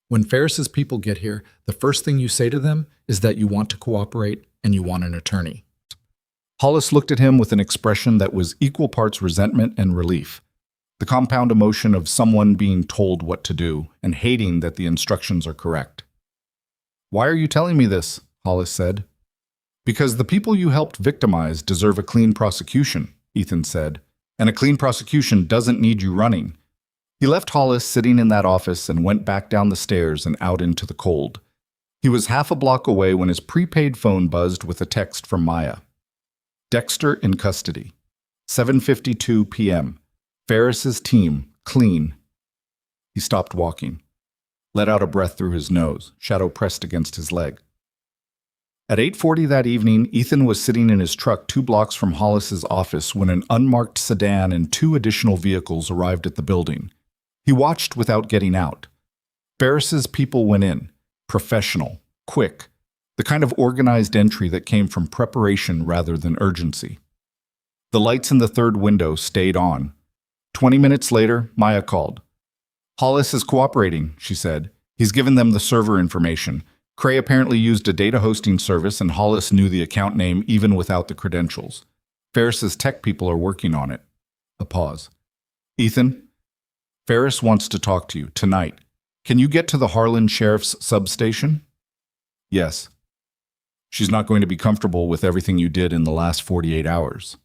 When Ferris's people get here, the first thing you say to them is that you want to cooperate and you want an attorney. Hollis looked at him with an expression that was equal parts resentment and relief, the compound emotion of someone being told what to do and hating that the instructions are correct. Why are you telling me this? Hollis said. Because the people you helped victimize deserve a clean prosecution, Ethan said, and a clean prosecution doesn't need you running. He left Hollis sitting in that office and went back down the stairs and out into the cold. He was half a block away when his prepaid phone buzzed with a text from Maya. Dexter in custody. 7:52 p.m. Ferris's team, clean. He stopped walking, let out a breath through his nose, shadow pressed against his leg. At 8:40 that evening, Ethan was sitting in his truck 2 blocks from Hollis's office when an unmarked sedan and 2 additional vehicles arrived at the building. He watched without getting out. Ferris's people went in, professional, quick, the kind of organized entry that came from preparation rather than urgency. The lights in the third window stayed on. 20 minutes later, Maya called. Hollis is cooperating, she said. He's given them the server information. Cray apparently used a data hosting service and Hollis knew the account name even without the credentials. Ferris's tech people are working on it. A pause. Ethan, Ferris wants to talk to you tonight. Can you get to the Harlan Sheriff's substation? Yes. She's not going to be comfortable with everything you did in the last 48 hours.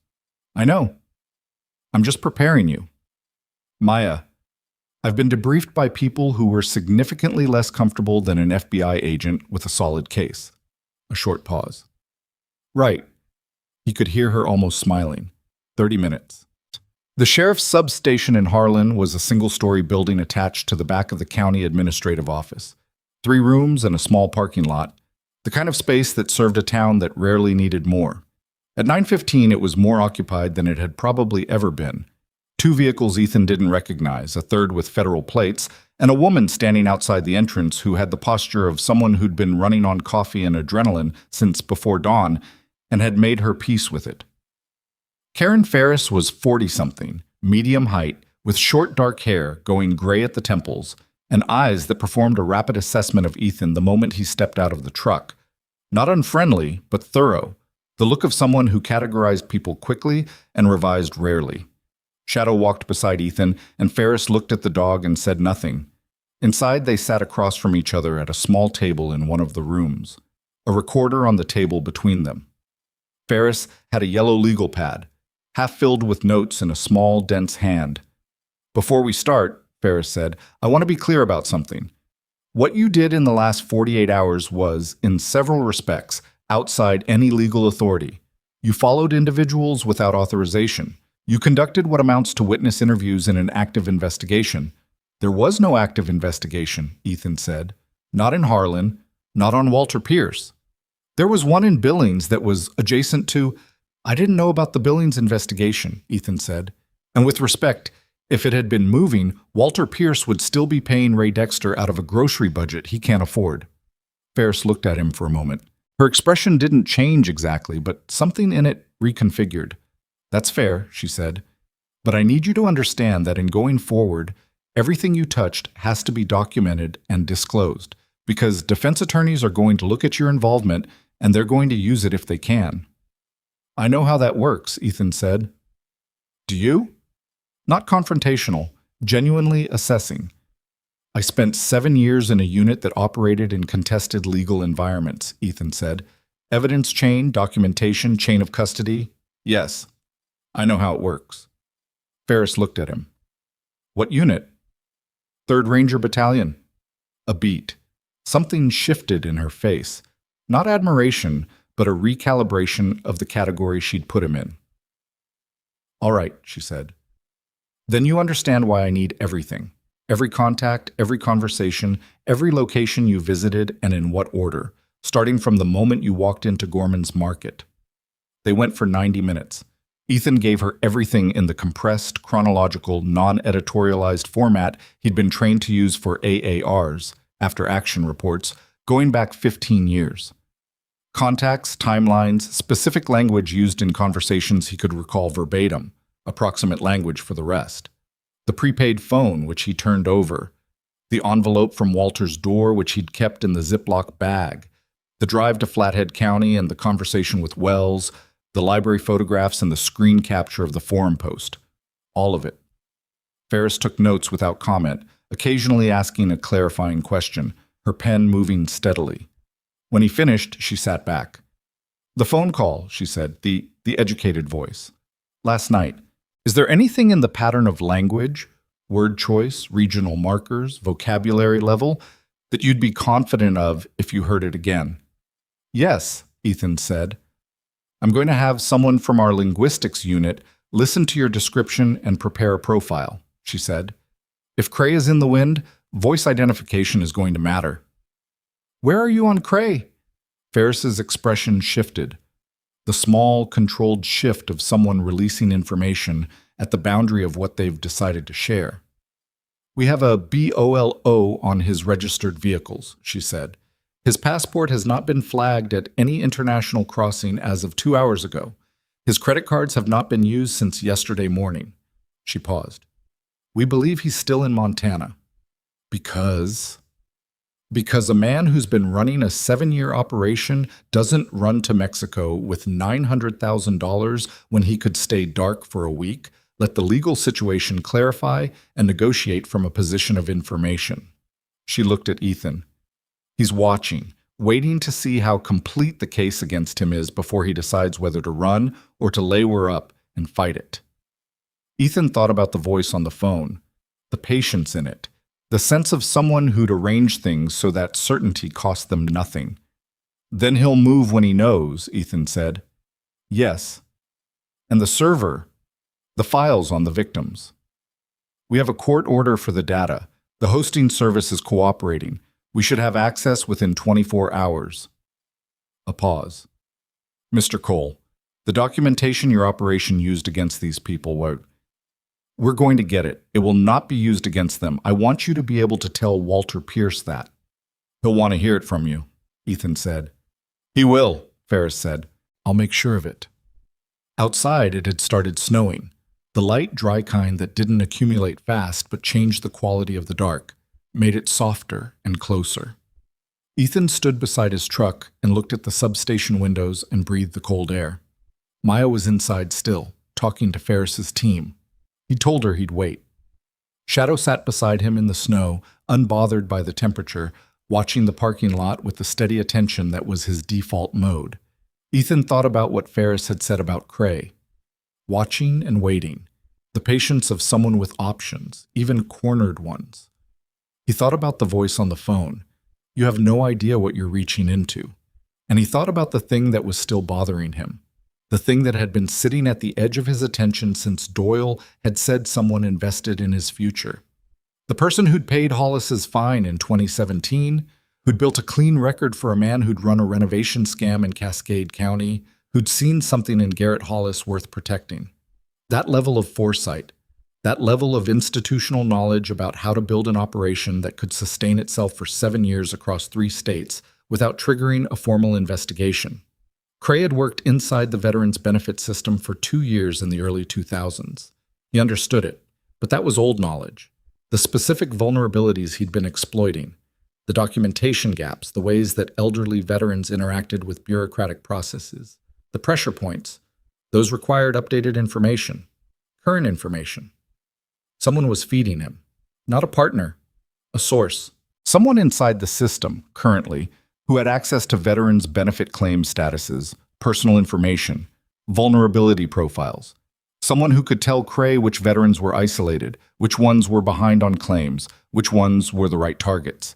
I know. I'm just preparing you. Maya, I've been debriefed by people who were significantly less comfortable than an FBI agent with a solid case. A short pause. Right. He could hear her almost smiling. 30 minutes. The sheriff's substation in Harlan was a single-story building attached to the back of the county administrative office. 3 rooms and a small parking lot. The kind of space that served a town that rarely needed more. At 9:15, it was more occupied than it had probably ever been. 2 vehicles Ethan didn't recognize, a third with federal plates, and a woman standing outside the entrance who had the posture of someone who'd been running on coffee and adrenaline since before dawn and had made her peace with it. Karen Ferris was 40-something, medium height, with short dark hair going gray at the temples, and eyes that performed a rapid assessment of Ethan the moment he stepped out of the truck. Not unfriendly, but thorough, the look of someone who categorized people quickly and revised rarely. Shadow walked beside Ethan, and Ferris looked at the dog and said nothing. Inside, they sat across from each other at a small table in one of the rooms, a recorder on the table between them. Ferris had a yellow legal pad, half filled with notes in a small, dense hand. Before we start, Ferris said, I want to be clear about something. What you did in the last 48 hours was, in several respects, outside any legal authority. You followed individuals without authorization. You conducted what amounts to witness interviews in an active investigation. There was no active investigation, Ethan said. Not in Harlan, not on Walter Pierce. There was one in Billings that was adjacent to... I didn't know about the Billings investigation, Ethan said. And with respect, if it had been moving, Walter Pierce would still be paying Ray Dexter out of a grocery budget he can't afford. Ferris looked at him for a moment. Her expression didn't change exactly, but something in it reconfigured. That's fair, she said. But I need you to understand that in going forward, everything you touched has to be documented and disclosed, because defense attorneys are going to look at your involvement and they're going to use it if they can. I know how that works, Ethan said. Do you? Not confrontational, genuinely assessing. I spent 7 years in a unit that operated in contested legal environments, Ethan said. Evidence chain, documentation, chain of custody. Yes, I know how it works. Ferris looked at him. What unit? 3rd Ranger Battalion. A beat. Something shifted in her face. Not admiration, but a recalibration of the category she'd put him in. All right, she said. Then you understand why I need everything. Every contact, every conversation, every location you visited, and in what order, starting from the moment you walked into Gorman's Market. They went for 90 minutes. Ethan gave her everything in the compressed, chronological, non-editorialized format he'd been trained to use for AARs, after-action reports, going back 15 years. Contacts, timelines, specific language used in conversations he could recall verbatim, approximate language for the rest. The prepaid phone, which he turned over. The envelope from Walter's door, which he'd kept in the Ziploc bag. The drive to Flathead County and the conversation with Wells, the library photographs and the screen capture of the forum post. All of it. Ferris took notes without comment, occasionally asking a clarifying question, her pen moving steadily. When he finished, she sat back. "The phone call," she said, the educated voice. "Last night. Is there anything in the pattern of language, word choice, regional markers, vocabulary level, that you'd be confident of if you heard it again?" "Yes," Ethan said. "I'm going to have someone from our linguistics unit listen to your description and prepare a profile," she said. "If Cray is in the wind, voice identification is going to matter." "Where are you on Cray?" Ferris's expression shifted. The small, controlled shift of someone releasing information at the boundary of what they've decided to share. "We have a BOLO on his registered vehicles," she said. "His passport has not been flagged at any international crossing as of 2 hours ago. His credit cards have not been used since yesterday morning." She paused. "We believe he's still in Montana." Because a man who's been running a 7-year operation doesn't run to Mexico with $900,000 when he could stay dark for a week, let the legal situation clarify, and negotiate from a position of information. She looked at Ethan. He's watching, waiting to see how complete the case against him is before he decides whether to run or to lay her up and fight it. Ethan thought about the voice on the phone, the patience in it, the sense of someone who'd arrange things so that certainty cost them nothing. "Then he'll move when he knows," Ethan said. "Yes. And the server, the files on the victims. We have a court order for the data. The hosting service is cooperating. We should have access within 24 hours. A pause. "Mr. Cole, the documentation your operation used against these people, we're going to get it. It will not be used against them. I want you to be able to tell Walter Pierce that." "He'll want to hear it from you," Ethan said. "He will," Ferris said. "I'll make sure of it." Outside, it had started snowing, the light, dry kind that didn't accumulate fast but changed the quality of the dark, made it softer and closer. Ethan stood beside his truck and looked at the substation windows and breathed the cold air. Maya was inside still, talking to Ferris's team. He told her he'd wait. Shadow sat beside him in the snow, unbothered by the temperature, watching the parking lot with the steady attention that was his default mode. Ethan thought about what Ferris had said about Cray. Watching and waiting. The patience of someone with options, even cornered ones. He thought about the voice on the phone. You have no idea what you're reaching into. And he thought about the thing that was still bothering him. The thing that had been sitting at the edge of his attention since Doyle had said someone invested in his future. The person who'd paid Hollis's fine in 2017, who'd built a clean record for a man who'd run a renovation scam in Cascade County, who'd seen something in Garrett Hollis worth protecting. That level of foresight, that level of institutional knowledge about how to build an operation that could sustain itself for 7 years across 3 states without triggering a formal investigation. Cray had worked inside the Veterans Benefit System for 2 years in the early 2000s. He understood it, but that was old knowledge. The specific vulnerabilities he'd been exploiting, the documentation gaps, the ways that elderly veterans interacted with bureaucratic processes, the pressure points, those required updated information, current information. Someone was feeding him, not a partner, a source. Someone inside the system, currently, who had access to veterans' benefit claim statuses, personal information, vulnerability profiles. Someone who could tell Cray which veterans were isolated, which ones were behind on claims, which ones were the right targets.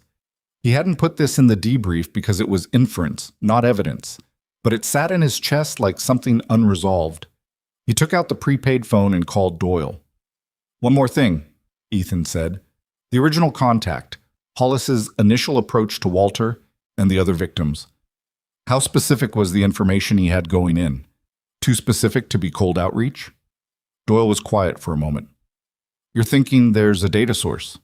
He hadn't put this in the debrief because it was inference, not evidence, but it sat in his chest like something unresolved. He took out the prepaid phone and called Doyle. "One more thing," Ethan said. The original contact, Hollis's initial approach to Walter and the other victims. How specific was the information he had going in? Too specific to be cold outreach? Doyle was quiet for a moment. You're thinking there's a data source.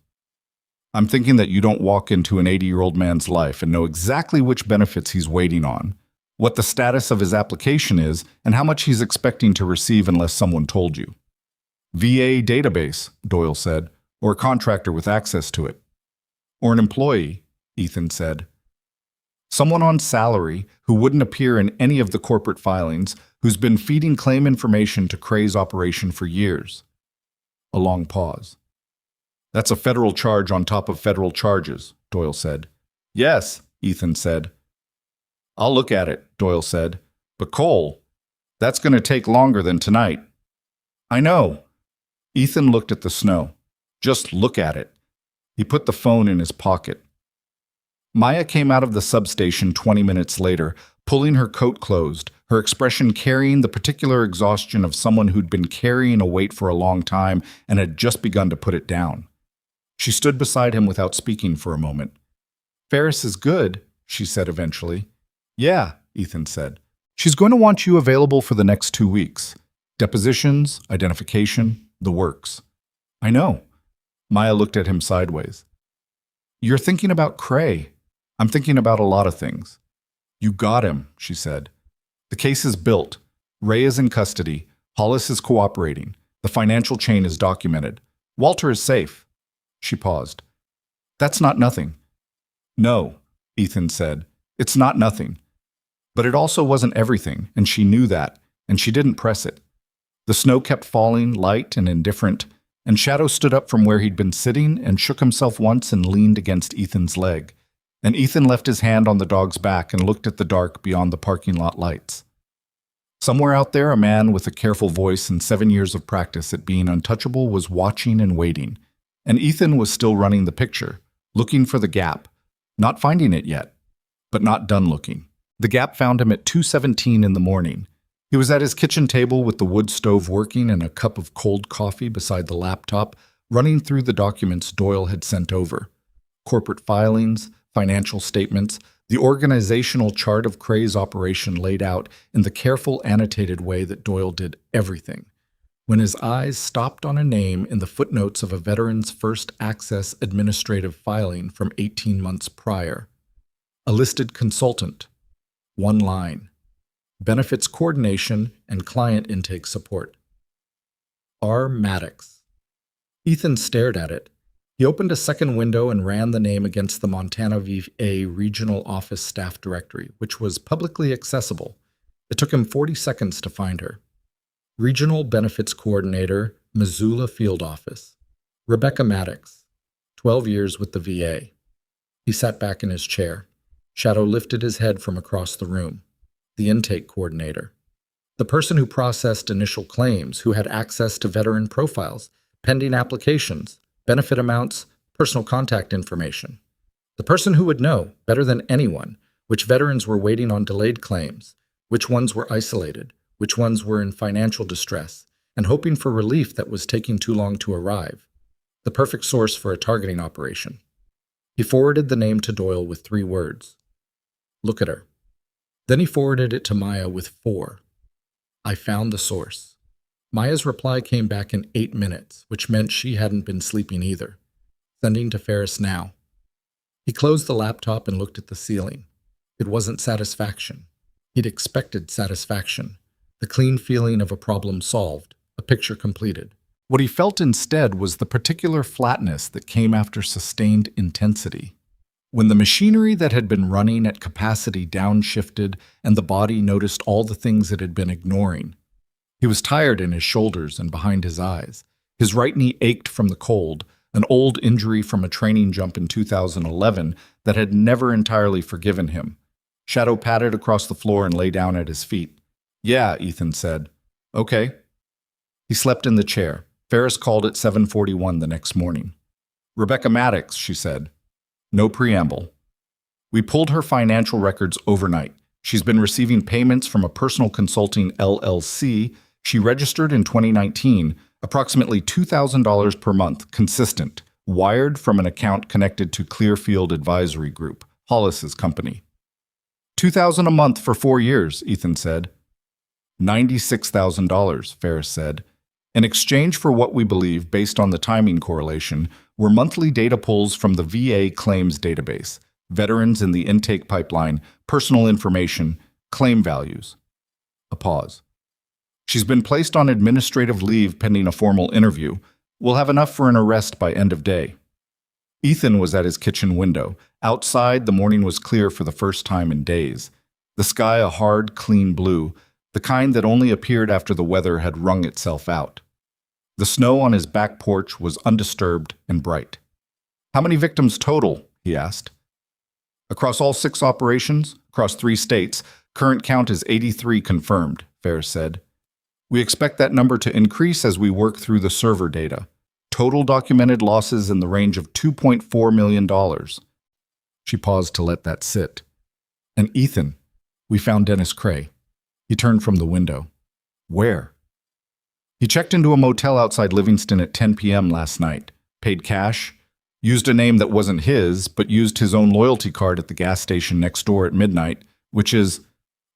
I'm thinking that you don't walk into an 80-year-old man's life and know exactly which benefits he's waiting on, what the status of his application is, and how much he's expecting to receive unless someone told you. VA database, Doyle said, or a contractor with access to it. Or an employee, Ethan said. Someone on salary who wouldn't appear in any of the corporate filings, who's been feeding claim information to Cray's operation for years. A long pause. That's a federal charge on top of federal charges, Doyle said. Yes, Ethan said. I'll look at it, Doyle said. But Cole, that's going to take longer than tonight. I know. Ethan looked at the snow. Just look at it. He put the phone in his pocket. Maya came out of the substation 20 minutes later, pulling her coat closed, her expression carrying the particular exhaustion of someone who'd been carrying a weight for a long time and had just begun to put it down. She stood beside him without speaking for a moment. Ferris is good, she said eventually. Yeah, Ethan said. She's going to want you available for the next 2 weeks. Depositions, identification, the works. I know. Maya looked at him sideways. You're thinking about Cray. I'm thinking about a lot of things. You got him, she said. The case is built. Ray is in custody. Hollis is cooperating. The financial chain is documented. Walter is safe. She paused. That's not nothing. No, Ethan said. It's not nothing. But it also wasn't everything, and she knew that, and she didn't press it. The snow kept falling, light and indifferent, and Shadow stood up from where he'd been sitting and shook himself once and leaned against Ethan's leg. And Ethan left his hand on the dog's back and looked at the dark beyond the parking lot lights. Somewhere out there, a man with a careful voice and 7 years of practice at being untouchable was watching and waiting. And Ethan was still running the picture, looking for the gap, not finding it yet, but not done looking. The gap found him at 2:17 in the morning. He was at his kitchen table with the wood stove working and a cup of cold coffee beside the laptop, running through the documents Doyle had sent over. Corporate filings, financial statements, the organizational chart of Cray's operation laid out in the careful, annotated way that Doyle did everything, when his eyes stopped on a name in the footnotes of a veteran's first access administrative filing from 18 months prior. A listed consultant. One line. Benefits coordination and client intake support. R. Maddox. Ethan stared at it. He opened a second window and ran the name against the Montana VA Regional Office Staff Directory, which was publicly accessible. It took him 40 seconds to find her. Regional Benefits Coordinator, Missoula Field Office. Rebecca Maddox, 12 years with the VA. He sat back in his chair. Shadow lifted his head from across the room. The intake coordinator. The person who processed initial claims, who had access to veteran profiles, pending applications, benefit amounts, personal contact information. The person who would know, better than anyone, which veterans were waiting on delayed claims, which ones were isolated, which ones were in financial distress, and hoping for relief that was taking too long to arrive. The perfect source for a targeting operation. He forwarded the name to Doyle with 3 words. Look at her. Then he forwarded it to Maya with 4. I found the source. Maya's reply came back in 8 minutes, which meant she hadn't been sleeping either. Sending to Ferris now. He closed the laptop and looked at the ceiling. It wasn't satisfaction. He'd expected satisfaction. The clean feeling of a problem solved, a picture completed. What he felt instead was the particular flatness that came after sustained intensity. When the machinery that had been running at capacity downshifted and the body noticed all the things it had been ignoring. He was tired in his shoulders and behind his eyes. His right knee ached from the cold, an old injury from a training jump in 2011 that had never entirely forgiven him. Shadow patted across the floor and lay down at his feet. Yeah, Ethan said. Okay. He slept in the chair. Ferris called at 7:41 the next morning. Rebecca Maddox, she said. No preamble. We pulled her financial records overnight. She's been receiving payments from a personal consulting LLC. She registered in 2019, approximately $2,000 per month, consistent, wired from an account connected to Clearfield Advisory Group, Hollis's company. $2,000 a month for 4 years, Ethan said. $96,000, Ferris said. In exchange for what we believe, based on the timing correlation, were monthly data pulls from the VA claims database, veterans in the intake pipeline, personal information, claim values. A pause. She's been placed on administrative leave pending a formal interview. We'll have enough for an arrest by end of day. Ethan was at his kitchen window. Outside, the morning was clear for the first time in days. The sky a hard, clean blue, the kind that only appeared after the weather had wrung itself out. The snow on his back porch was undisturbed and bright. How many victims total? He asked. Across all 6 operations, across 3 states, current count is 83 confirmed, Ferris said. We expect that number to increase as we work through the server data. Total documented losses in the range of $2.4 million. She paused to let that sit. And Ethan, we found Dennis Cray. He turned from the window. Where? He checked into a motel outside Livingston at 10 p.m. last night, paid cash, used a name that wasn't his, but used his own loyalty card at the gas station next door at midnight, which is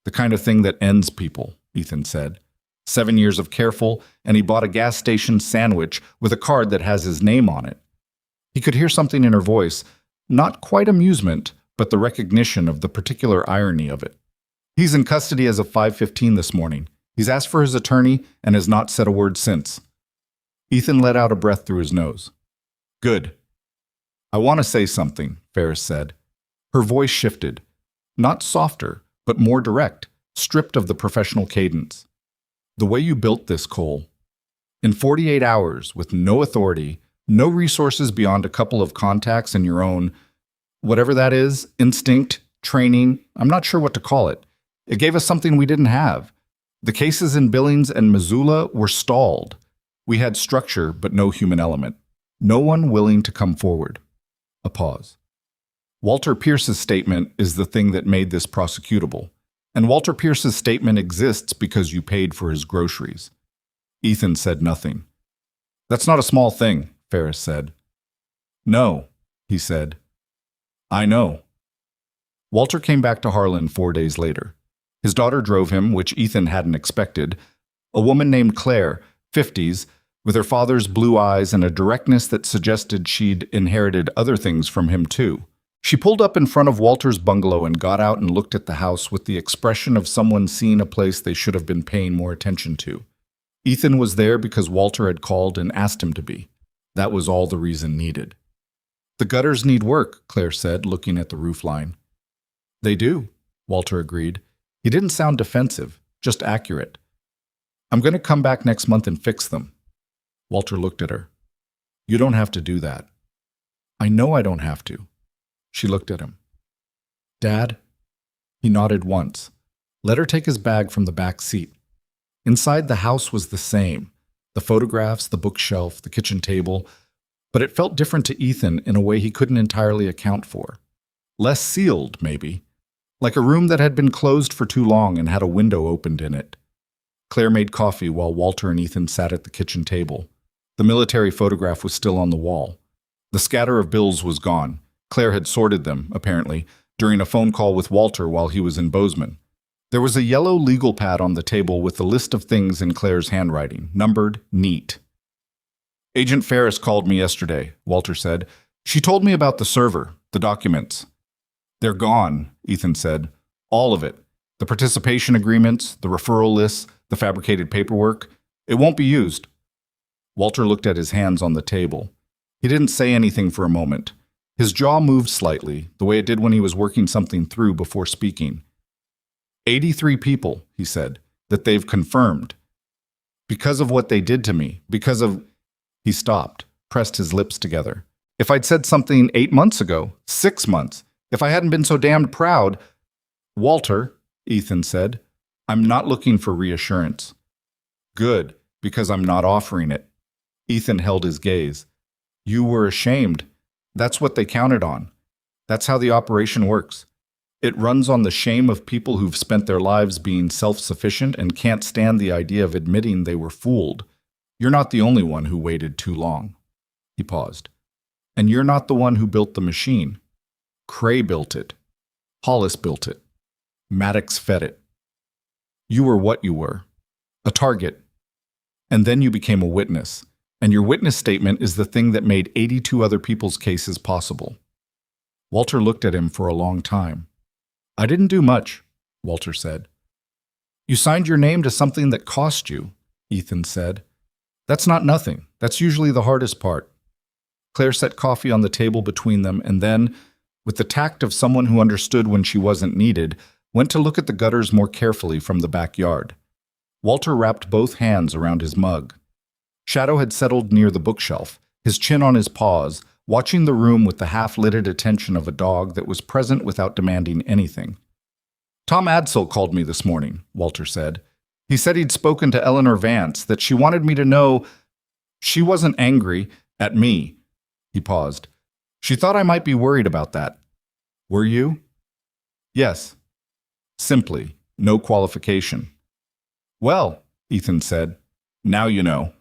the kind of thing that ends people, Ethan said. 7 years of careful, and he bought a gas station sandwich with a card that has his name on it. He could hear something in her voice, not quite amusement, but the recognition of the particular irony of it. He's in custody as of 5:15 this morning. He's asked for his attorney and has not said a word since. Ethan let out a breath through his nose. Good. I want to say something, Ferris said. Her voice shifted, not softer, but more direct, stripped of the professional cadence. The way you built this, Cole. In 48 hours, with no authority, no resources beyond a couple of contacts and your own, whatever that is, instinct, training, I'm not sure what to call it. It gave us something we didn't have. The cases in Billings and Missoula were stalled. We had structure, but no human element. No one willing to come forward. A pause. Walter Pierce's statement is the thing that made this prosecutable. And Walter Pierce's statement exists because you paid for his groceries. Ethan said nothing. That's not a small thing, Ferris said. No, he said. I know. Walter came back to Harlan 4 days later. His daughter drove him, which Ethan hadn't expected. A woman named Claire, 50s, with her father's blue eyes and a directness that suggested she'd inherited other things from him too. She pulled up in front of Walter's bungalow and got out and looked at the house with the expression of someone seeing a place they should have been paying more attention to. Ethan was there because Walter had called and asked him to be. That was all the reason needed. The gutters need work, Claire said, looking at the roofline. They do, Walter agreed. He didn't sound defensive, just accurate. I'm going to come back next month and fix them. Walter looked at her. You don't have to do that. I know I don't have to. She looked at him. Dad? He nodded once. Let her take his bag from the back seat. Inside the house was the same. The photographs, the bookshelf, the kitchen table. But it felt different to Ethan in a way he couldn't entirely account for. Less sealed, maybe. Like a room that had been closed for too long and had a window opened in it. Claire made coffee while Walter and Ethan sat at the kitchen table. The military photograph was still on the wall. The scatter of bills was gone. Claire had sorted them, apparently, during a phone call with Walter while he was in Bozeman. There was a yellow legal pad on the table with a list of things in Claire's handwriting, numbered, neat. Agent Ferris called me yesterday, Walter said. She told me about the server, the documents. They're gone, Ethan said. All of it. The participation agreements, the referral lists, the fabricated paperwork. It won't be used. Walter looked at his hands on the table. He didn't say anything for a moment. His jaw moved slightly, the way it did when he was working something through before speaking. 83 people, he said, that they've confirmed. Because of what they did to me, because of... He stopped, pressed his lips together. If I'd said something 8 months ago, 6 months, if I hadn't been so damned proud... Walter, Ethan said, I'm not looking for reassurance. Good, because I'm not offering it. Ethan held his gaze. You were ashamed. That's what they counted on. That's how the operation works. It runs on the shame of people who've spent their lives being self-sufficient and can't stand the idea of admitting they were fooled. You're not the only one who waited too long. He paused. And you're not the one who built the machine. Cray built it. Hollis built it. Maddox fed it. You were what you were. A target. And then you became a witness. And your witness statement is the thing that made 82 other people's cases possible. Walter looked at him for a long time. I didn't do much, Walter said. You signed your name to something that cost you, Ethan said. That's not nothing. That's usually the hardest part. Claire set coffee on the table between them and then, with the tact of someone who understood when she wasn't needed, went to look at the gutters more carefully from the backyard. Walter wrapped both hands around his mug. Shadow had settled near the bookshelf, his chin on his paws, watching the room with the half-lidded attention of a dog that was present without demanding anything. Tom Adsell called me this morning, Walter said. He said he'd spoken to Eleanor Vance, that she wanted me to know she wasn't angry at me. He paused. She thought I might be worried about that. Were you? Yes. Simply, no qualification. Well, Ethan said, now you know.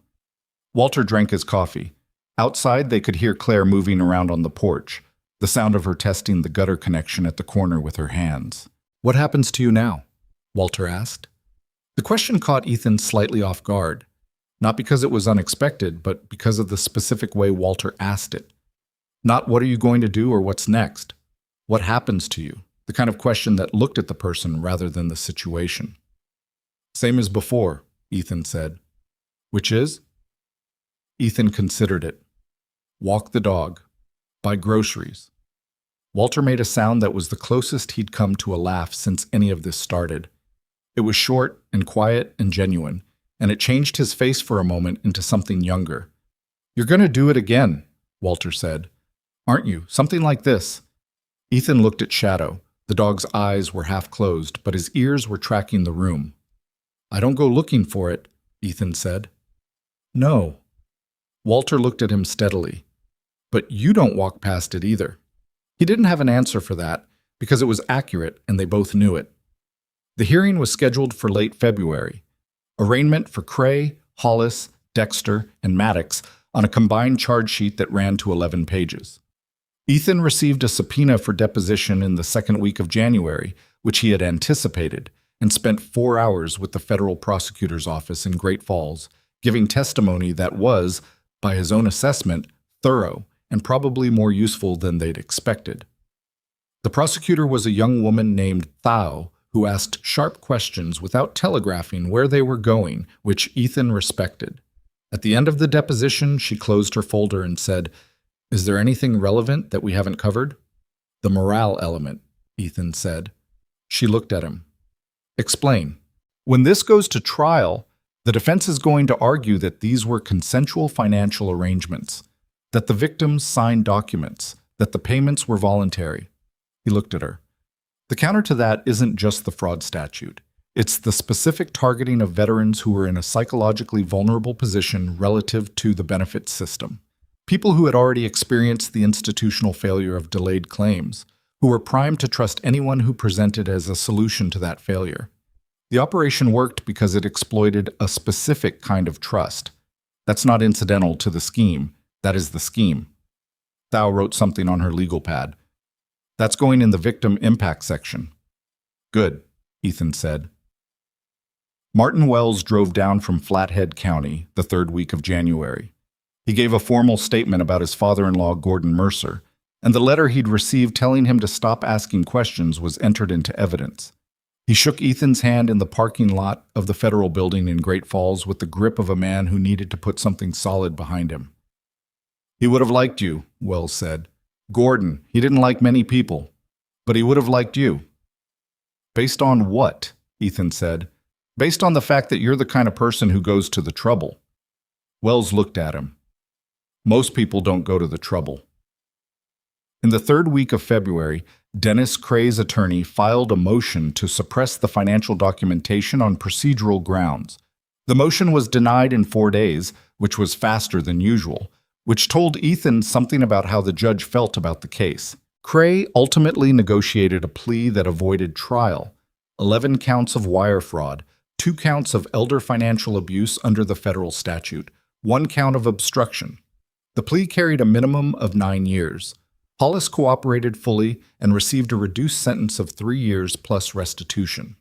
Walter drank his coffee. Outside, they could hear Claire moving around on the porch, the sound of her testing the gutter connection at the corner with her hands. What happens to you now? Walter asked. The question caught Ethan slightly off guard, not because it was unexpected, but because of the specific way Walter asked it. Not what are you going to do or what's next. What happens to you? The kind of question that looked at the person rather than the situation. Same as before, Ethan said. Which is? Ethan considered it. Walk the dog. Buy groceries. Walter made a sound that was the closest he'd come to a laugh since any of this started. It was short and quiet and genuine, and it changed his face for a moment into something younger. You're going to do it again, Walter said. Aren't you? Something like this. Ethan looked at Shadow. The dog's eyes were half closed, but his ears were tracking the room. I don't go looking for it, Ethan said. No. Walter looked at him steadily. But you don't walk past it either. He didn't have an answer for that, because it was accurate and they both knew it. The hearing was scheduled for late February. Arraignment for Cray, Hollis, Dexter, and Maddox on a combined charge sheet that ran to 11 pages. Ethan received a subpoena for deposition in the second week of January, which he had anticipated, and spent 4 hours with the federal prosecutor's office in Great Falls, giving testimony that was, by his own assessment, thorough and probably more useful than they'd expected. The prosecutor was a young woman named Thao, who asked sharp questions without telegraphing where they were going, which Ethan respected. At the end of the deposition, she closed her folder and said, Is there anything relevant that we haven't covered? The morale element, Ethan said. She looked at him. Explain. When this goes to trial, the defense is going to argue that these were consensual financial arrangements, that the victims signed documents, that the payments were voluntary. He looked at her. The counter to that isn't just the fraud statute. It's the specific targeting of veterans who were in a psychologically vulnerable position relative to the benefits system. People who had already experienced the institutional failure of delayed claims, who were primed to trust anyone who presented as a solution to that failure. The operation worked because it exploited a specific kind of trust. That's not incidental to the scheme. That is the scheme. Thao wrote something on her legal pad. That's going in the victim impact section. Good, Ethan said. Martin Wells drove down from Flathead County the third week of January. He gave a formal statement about his father-in-law, Gordon Mercer, and the letter he'd received telling him to stop asking questions was entered into evidence. He shook Ethan's hand in the parking lot of the federal building in Great Falls with the grip of a man who needed to put something solid behind him. He would have liked you, Wells said. Gordon, he didn't like many people, but he would have liked you. Based on what? Ethan said. Based on the fact that you're the kind of person who goes to the trouble. Wells looked at him. Most people don't go to the trouble. In the third week of February, Dennis Cray's attorney filed a motion to suppress the financial documentation on procedural grounds. The motion was denied in 4 days, which was faster than usual, which told Ethan something about how the judge felt about the case. Cray ultimately negotiated a plea that avoided trial, 11 counts of wire fraud, 2 counts of elder financial abuse under the federal statute, 1 count of obstruction. The plea carried a minimum of 9 years. Hollis cooperated fully and received a reduced sentence of 3 years plus restitution.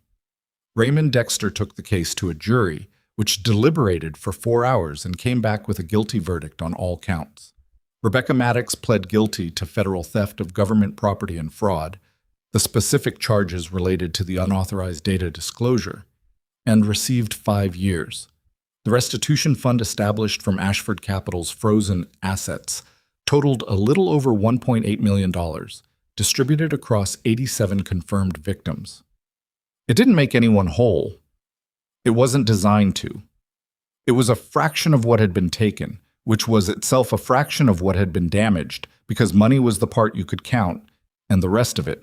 Raymond Dexter took the case to a jury, which deliberated for 4 hours and came back with a guilty verdict on all counts. Rebecca Maddox pled guilty to federal theft of government property and fraud, the specific charges related to the unauthorized data disclosure, and received 5 years. The restitution fund established from Ashford Capital's frozen assets totaled a little over $1.8 million, distributed across 87 confirmed victims. It didn't make anyone whole. It wasn't designed to. It was a fraction of what had been taken, which was itself a fraction of what had been damaged, because money was the part you could count, and the rest of it,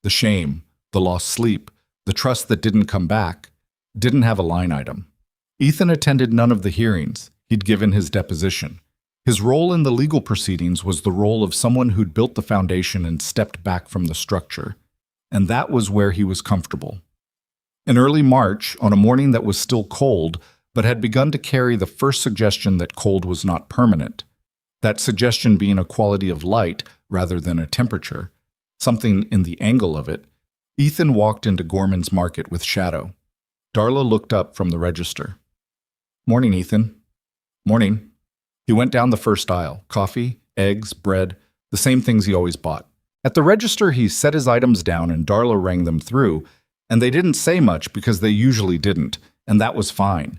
the shame, the lost sleep, the trust that didn't come back, didn't have a line item. Ethan attended none of the hearings. He'd given his deposition. His role in the legal proceedings was the role of someone who'd built the foundation and stepped back from the structure. And that was where he was comfortable. In early March, on a morning that was still cold, but had begun to carry the first suggestion that cold was not permanent, that suggestion being a quality of light rather than a temperature, something in the angle of it, Ethan walked into Gorman's Market with Shadow. Darla looked up from the register. "Morning, Ethan." "Morning." He went down the first aisle. Coffee, eggs, bread, the same things he always bought. At the register, he set his items down and Darla rang them through, and they didn't say much because they usually didn't, and that was fine.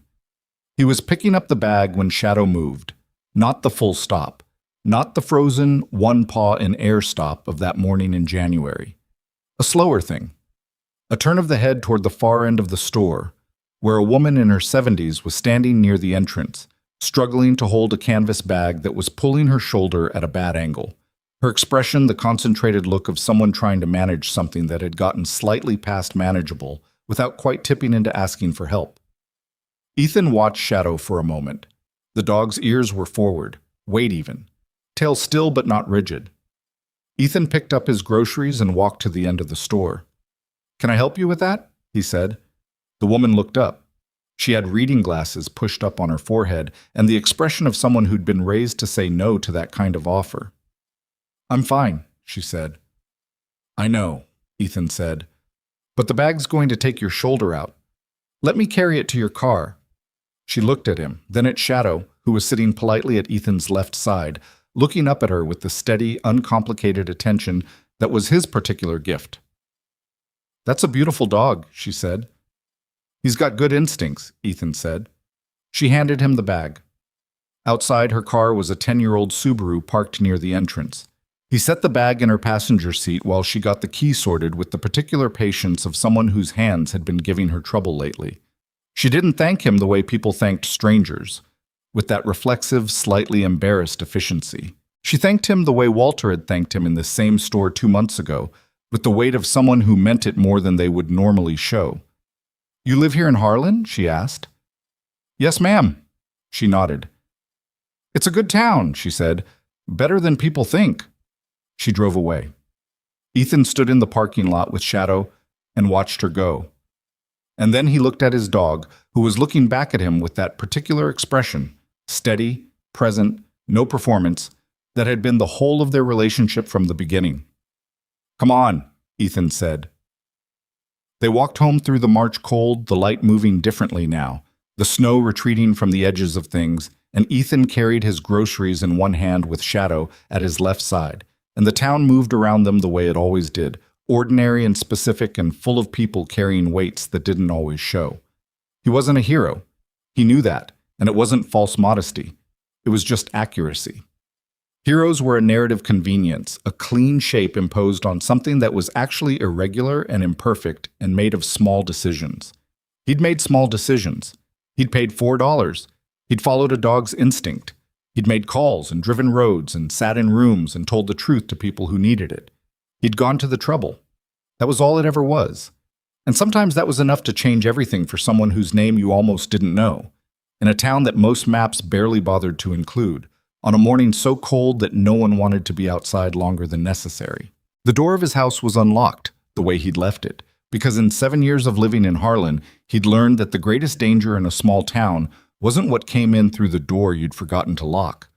He was picking up the bag when Shadow moved. Not the full stop. Not the frozen, one paw in air stop of that morning in January. A slower thing. A turn of the head toward the far end of the store, where a woman in her 70s was standing near the entrance, struggling to hold a canvas bag that was pulling her shoulder at a bad angle. Her expression, the concentrated look of someone trying to manage something that had gotten slightly past manageable without quite tipping into asking for help. Ethan watched Shadow for a moment. The dog's ears were forward, weight even, tail still but not rigid. Ethan picked up his groceries and walked to the end of the store. "Can I help you with that?" he said. The woman looked up. She had reading glasses pushed up on her forehead and the expression of someone who'd been raised to say no to that kind of offer. "I'm fine," she said. "I know," Ethan said, "but the bag's going to take your shoulder out. Let me carry it to your car." She looked at him, then at Shadow, who was sitting politely at Ethan's left side, looking up at her with the steady, uncomplicated attention that was his particular gift. "That's a beautiful dog," she said. "He's got good instincts," Ethan said. She handed him the bag. Outside her car was a 10-year-old Subaru parked near the entrance. He set the bag in her passenger seat while she got the key sorted with the particular patience of someone whose hands had been giving her trouble lately. She didn't thank him the way people thanked strangers, with that reflexive, slightly embarrassed efficiency. She thanked him the way Walter had thanked him in the same store 2 months ago, with the weight of someone who meant it more than they would normally show. "You live here in Harlan?" she asked. "Yes, ma'am." She nodded. "It's a good town," she said. "Better than people think." She drove away. Ethan stood in the parking lot with Shadow and watched her go. And then he looked at his dog, who was looking back at him with that particular expression, steady, present, no performance, that had been the whole of their relationship from the beginning. "Come on," Ethan said. They walked home through the March cold, the light moving differently now, the snow retreating from the edges of things, and Ethan carried his groceries in one hand with Shadow at his left side, and the town moved around them the way it always did, ordinary and specific and full of people carrying weights that didn't always show. He wasn't a hero. He knew that, and it wasn't false modesty. It was just accuracy. Heroes were a narrative convenience, a clean shape imposed on something that was actually irregular and imperfect and made of small decisions. He'd made small decisions. He'd paid $4. He'd followed a dog's instinct. He'd made calls and driven roads and sat in rooms and told the truth to people who needed it. He'd gone to the trouble. That was all it ever was. And sometimes that was enough to change everything for someone whose name you almost didn't know, in a town that most maps barely bothered to include, on a morning so cold that no one wanted to be outside longer than necessary. The door of his house was unlocked, the way he'd left it, because in 7 years of living in Harlan, he'd learned that the greatest danger in a small town wasn't what came in through the door you'd forgotten to lock.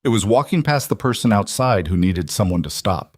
It was walking past the person outside who needed someone to stop.